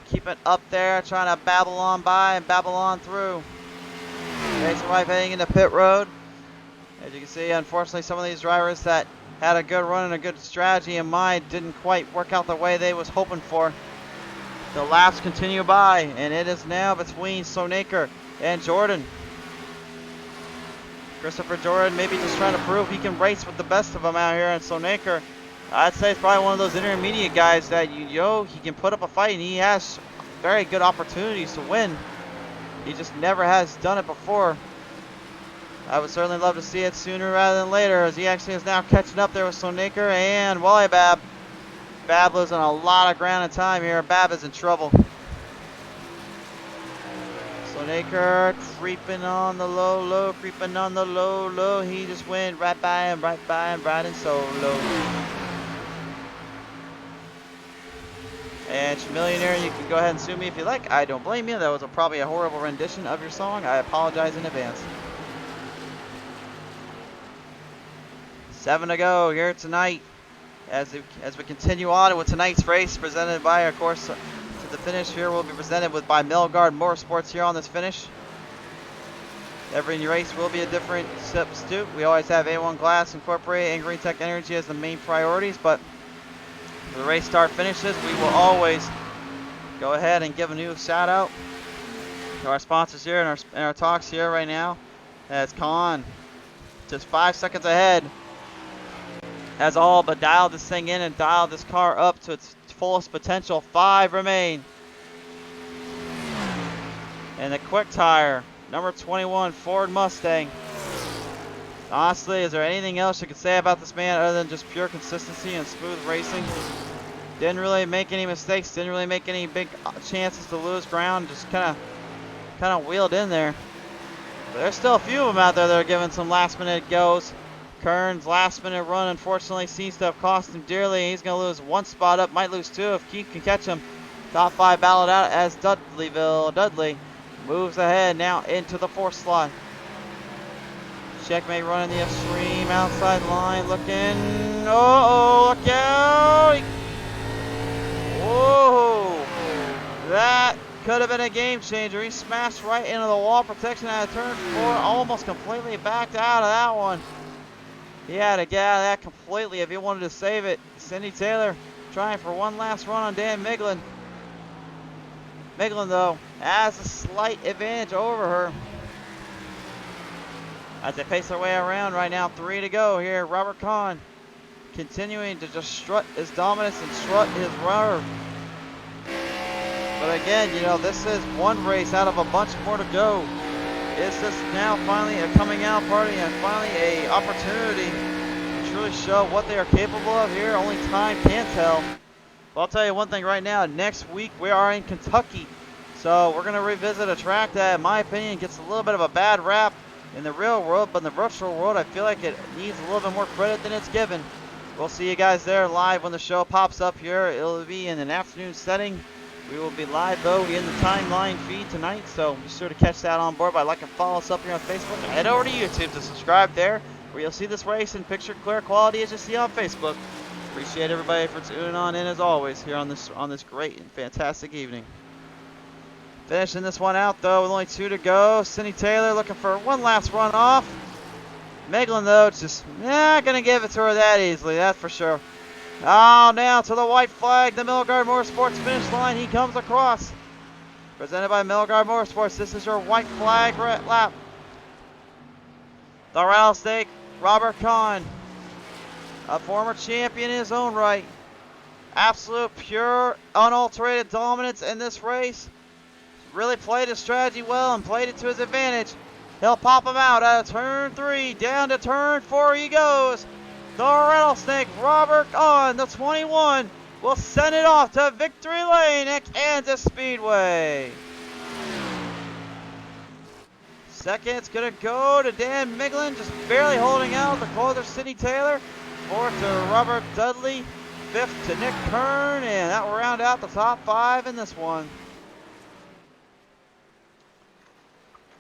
keep it up there, trying to babble on by and babble on through. Racing right heading into pit road. As you can see, unfortunately, some of these drivers that had a good run and a good strategy in mind didn't quite work out the way they was hoping for. The laps continue by, and it is now between Sonaker and Jordan. Christopher Jordan maybe just trying to prove he can race with the best of them out here, and Sonaker, I'd say, it's probably one of those intermediate guys that he can put up a fight, and he has very good opportunities to win. He just never has done it before. I would certainly love to see it sooner rather than later, as he actually is now catching up there with Sonaker and Wally Babb. Babb losing a lot of ground and time here. Babb is in trouble. Sonaker creeping on the low, creeping on the low. He just went right by him, riding solo. And Millionaire, you can go ahead and sue me if you like. I don't blame you. That was probably a horrible rendition of your song. I apologize in advance. 7 to go here tonight as we continue on with tonight's race, presented by, of course, to the finish here will be presented by Melgard Motorsports here on this finish. Every race will be a different substitute. We always have A1 Glass Incorporated and Green Tech Energy as the main priorities, but for the race start finishes, we will always go ahead and give a new shout out to our sponsors here and our talks here right now. As Con, just 5 seconds ahead, has all but dialed this thing in and dialed this car up to its fullest potential. 5 remain. And the quick tire, number 21 Ford Mustang. Honestly, is there anything else you could say about this man other than just pure consistency and smooth racing? Didn't really make any mistakes, didn't really make any big chances to lose ground, just kind of wheeled in there. But there's still a few of them out there that are giving some last minute goes. Kern's last minute run unfortunately seems to have cost him dearly. He's going to lose 1 spot up, might lose 2 if Keith can catch him. Top 5 ballot out as Dudley moves ahead now into the 4th slot. Checkmate running the extreme outside line, looking, look out! Whoa, that could have been a game changer. He smashed right into the wall protection out of turn 4, almost completely backed out of that one. He had to get out of that completely if he wanted to save it. Cindy Taylor trying for one last run on Dan Miglin. Miglin, though, has a slight advantage over her. As they pace their way around right now, 3 to go here. Robert Kahn continuing to just strut his dominance and strut his rudder. But again, this is one race out of a bunch more to go. It's just now finally a coming out party and finally a opportunity to truly show what they are capable of here. Only time can tell. But I'll tell you one thing right now. Next week we are in Kentucky. So we're going to revisit a track that, in my opinion, gets a little bit of a bad rap in the real world. But in the virtual world, I feel like it needs a little bit more credit than it's given. We'll see you guys there live when the show pops up here. It'll be in an afternoon setting. We will be live, though, in the timeline feed tonight, so be sure to catch that on board by liking and follow us up here on Facebook. And head over to YouTube to subscribe there, where you'll see this race in picture-clear quality as you see on Facebook. Appreciate everybody for tuning on in, as always, here on this great and fantastic evening. Finishing this one out, though, with only 2 to go. Cindy Taylor looking for one last run off. Miglin, though, just not going to give it to her that easily, that's for sure. Oh, now to the white flag, the Melgard Motorsports finish line. He comes across. Presented by Melgard Motorsports. This is your white flag lap. The rattlesnake, Robert Kahn, a former champion in his own right. Absolute, pure, unalterated dominance in this race. Really played his strategy well and played it to his advantage. He'll pop him out of turn 3, down to turn 4 he goes. The Rattlesnake, Robert on the 21, will send it off to victory lane at Kansas Speedway. Second, it's going to go to Dan Miglin, just barely holding out the closer, Sidney Taylor. Fourth to Robert Dudley. Fifth to Nick Kern, and that will round out the top 5 in this one.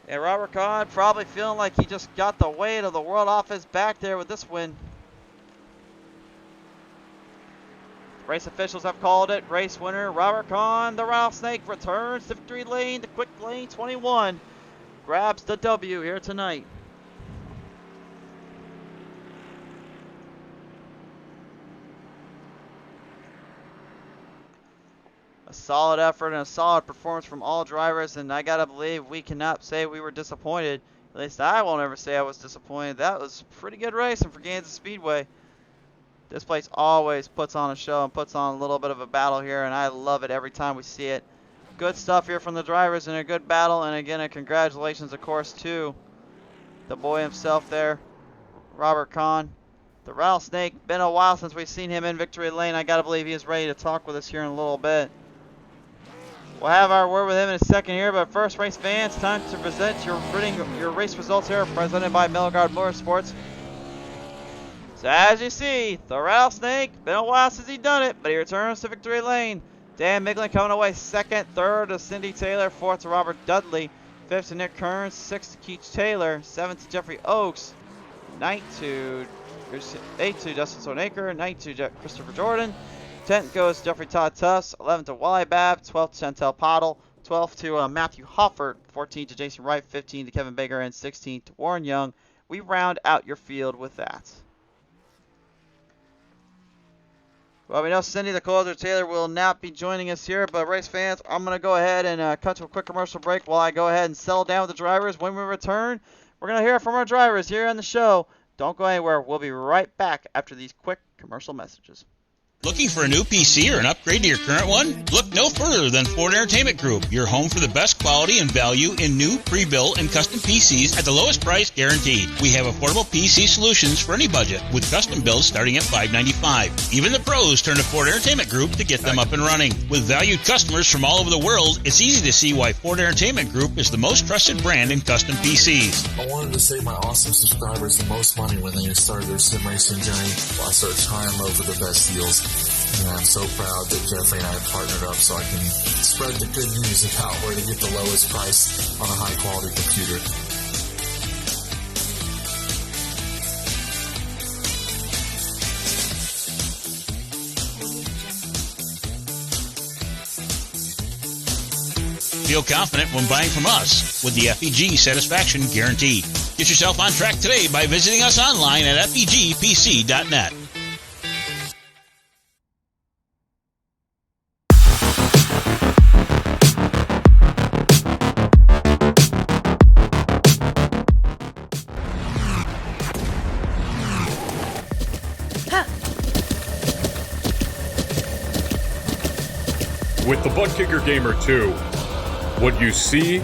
And Robert Kahn probably feeling like he just got the weight of the world off his back there with this win. Race officials have called it. Race winner Robert Kahn, the Rattlesnake, returns to victory lane. The quick lane 21 grabs the W here tonight. A solid effort and a solid performance from all drivers, and I gotta believe we cannot say we were disappointed. At least I won't ever say I was disappointed. That was pretty good racing for Kansas Speedway. This place always puts on a show and puts on a little bit of a battle here, and I love it every time we see it. Good stuff here from the drivers and a good battle, and again, a congratulations, of course, to the boy himself there, Robert Kahn. The Rattlesnake, been a while since we've seen him in victory lane. I gotta believe he is ready to talk with us here in a little bit. We'll have our word with him in a second here, but first, race fans, time to present your race results here, presented by Melgard Motorsports. So as you see, the Rattlesnake, been a while since he's done it, but he returns to victory lane. Dan Miglin coming away second, third to Cindy Taylor, fourth to Robert Dudley, fifth to Nick Kearns, sixth to Keith Taylor, seventh to Jeffrey Oakes, eighth to Justin Sonaker, ninth to Christopher Jordan, 10th goes Jeffrey Todd Tufts, 11th to Wally Babb, 12th to Chantel Pottle, 12th to Matthew Hoffert, 14th to Jason Wright, 15th to Kevin Baker, and 16th to Warren Young. We round out your field with that. Well, we know Cindy the Closer Taylor will not be joining us here, but race fans, I'm going to go ahead and cut to a quick commercial break while I go ahead and settle down with the drivers. When we return, we're going to hear from our drivers here on the show. Don't go anywhere. We'll be right back after these quick commercial messages. Looking for a new PC or an upgrade to your current one? Look no further than Ford Entertainment Group, your home for the best quality and value in new, pre-built, and custom PCs at the lowest price guaranteed. We have affordable PC solutions for any budget, with custom builds starting at $595. Even the pros turn to Ford Entertainment Group to get them up and running. With valued customers from all over the world, it's easy to see why Ford Entertainment Group is the most trusted brand in custom PCs. I wanted to save my awesome subscribers the most money when they started their sim racing journey, while I searched high and low for the best deals. And I'm so proud that Jeffrey and I partnered up so I can spread the good news about where to get the lowest price on a high quality computer. Feel confident when buying from us with the FEG Satisfaction Guarantee. Get yourself on track today by visiting us online at fegpc.net. With the Butt Kicker Gamer 2, what you see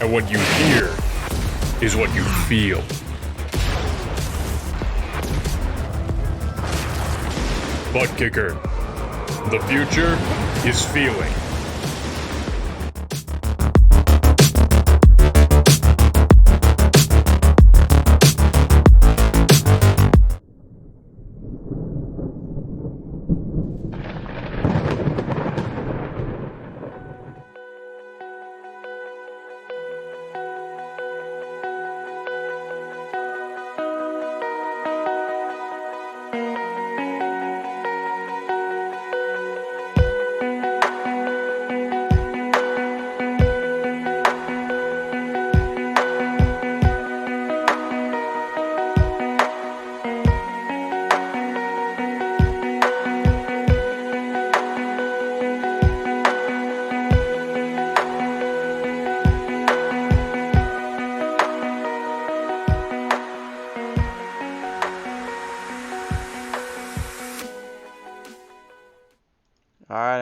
and what you hear is what you feel. Butt Kicker. The future is feeling.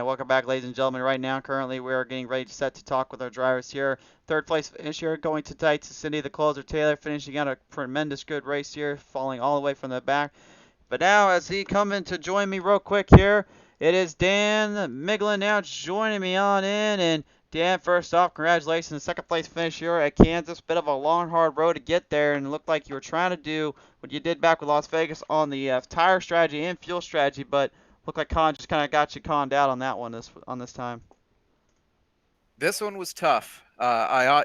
Welcome back, ladies and gentlemen. Right now, currently, we are getting ready to set to talk with our drivers here. Third place finish here, going tonight to Cindy the Closer Taylor, finishing out a tremendous good race here, falling all the way from the back. But now, as he come in to join me real quick here, it is Dan Miglin now joining me on in. And Dan, first off, congratulations, second place finish here at Kansas. Bit of a long, hard road to get there, and it looked like you were trying to do what you did back with Las Vegas on the tire strategy and fuel strategy, but looked like Con just kind of got you conned out on that one this time. This one was tough.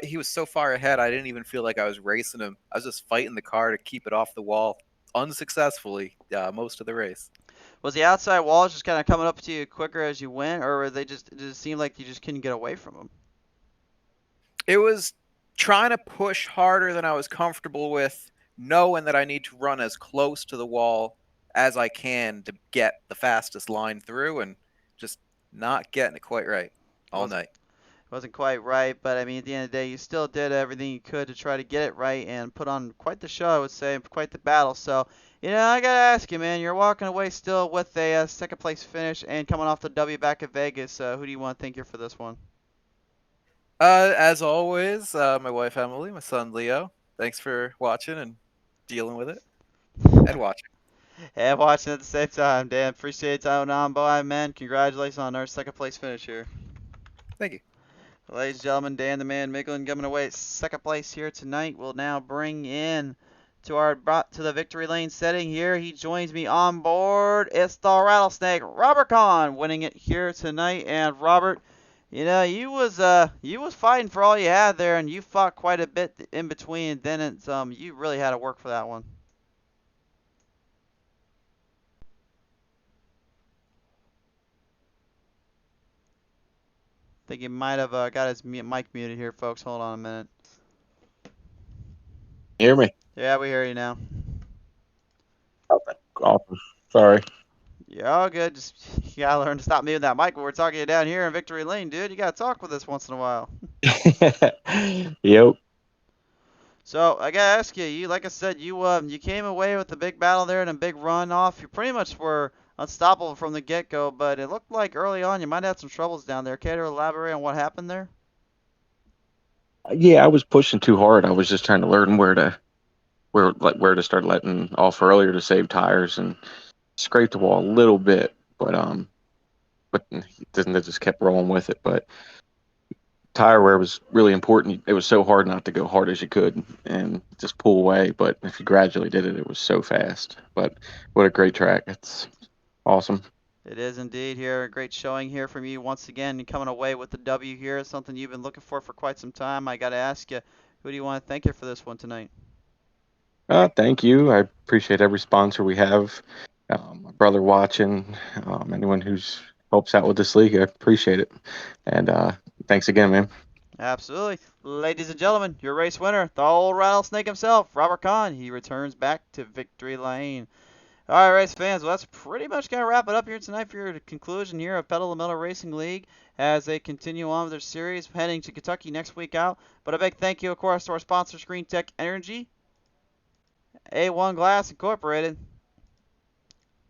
He was so far ahead, I didn't even feel like I was racing him. I was just fighting the car to keep it off the wall, unsuccessfully, most of the race. Was the outside walls just kind of coming up to you quicker as you went, or were they just, did it seem like you just couldn't get away from them? It was trying to push harder than I was comfortable with, knowing that I need to run as close to the wall as I can to get the fastest line through, and just not getting it quite right all night. Wasn't quite right, but I mean, at the end of the day, you still did everything you could to try to get it right and put on quite the show, I would say, and quite the battle. So, I gotta ask you, man, you're walking away still with a second place finish and coming off the W back at Vegas. Who do you want to thank you for this one? As always, my wife Emily, my son Leo. Thanks for watching and dealing with it and watching. And watching at the same time, Dan. Appreciate it on by, man. Congratulations on our second place finish here. Thank you. Ladies and gentlemen, Dan the Man Miglin coming away at second place here tonight. We'll now bring in to the victory lane setting here. He joins me on board. It's the Rattlesnake, Robert Kahn, winning it here tonight. And Robert, you was fighting for all you had there, and you fought quite a bit in between. Then you really had to work for that one. I think he might have got his mic muted here, folks. Hold on a minute. Hear me? Yeah, we hear you now. Okay. Awesome. Sorry. You're all good. Just you gotta learn to stop muting that mic when we're talking to you down here in Victory Lane, dude. You gotta talk with us once in a while. Yep. So I gotta ask you, like I said, you came away with a big battle there and a big run off. You pretty much were unstoppable from the get-go, but it looked like early on you might have had some troubles down there. Care to elaborate on what happened there? Yeah, I was pushing too hard. I was just trying to learn where to start letting off earlier to save tires, and scraped the wall a little bit, but it just kept rolling with it. But tire wear was really important. It was so hard not to go hard as you could and just pull away. But if you gradually did it, it was so fast. But what a great track! It's awesome. It is indeed here. A great showing here from you once again. You're coming away with the W here. Something you've been looking for quite some time. I got to ask you, who do you want to thank you for this one tonight? Thank you. I appreciate every sponsor we have. My brother watching, anyone who's helps out with this league, I appreciate it. And thanks again, man. Absolutely. Ladies and gentlemen, your race winner, the old Rattlesnake himself, Robert Kahn. He returns back to Victory Lane. All right, race fans, well, that's pretty much going to wrap it up here tonight for your conclusion here of Pedal to the Metal Racing League as they continue on with their series, heading to Kentucky next week out. But a big thank you, of course, to our sponsor, Screen Tech Energy, A1 Glass Incorporated,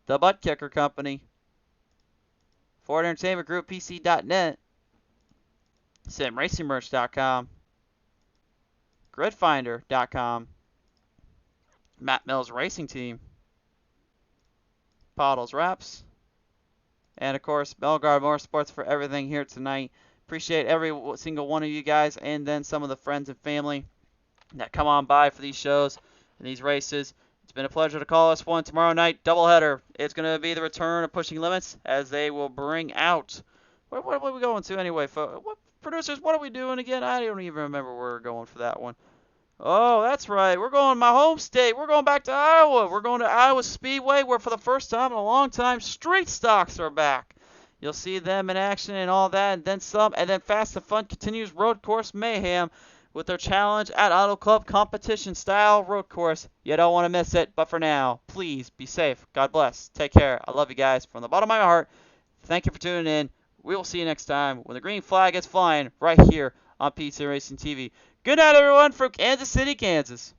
The Butt Kicker Company, Ford Entertainment Group, PC.net, SimRacingMerch.com, GridFinder.com, Matt Mills Racing Team, Pottles Wraps, and of course, Belgard Motorsports for everything here tonight. Appreciate every single one of you guys, and then some of the friends and family that come on by for these shows and these races. It's been a pleasure to call us one tomorrow night, doubleheader. It's going to be the return of Pushing Limits as they will bring out. What are we going to anyway, folks? What producers? What are we doing again? I don't even remember where we're going for that one. Oh, that's right. We're going to my home state. We're going back to Iowa. We're going to Iowa Speedway, where for the first time in a long time, street stocks are back. You'll see them in action and all that, and then some. And then Fast and Fun continues road course mayhem with their challenge at Auto Club competition style road course. You don't want to miss it. But for now, please be safe. God bless. Take care. I love you guys from the bottom of my heart. Thank you for tuning in. We will see you next time when the green flag is flying right here on PC Racing TV. Good night, everyone, from Kansas City, Kansas.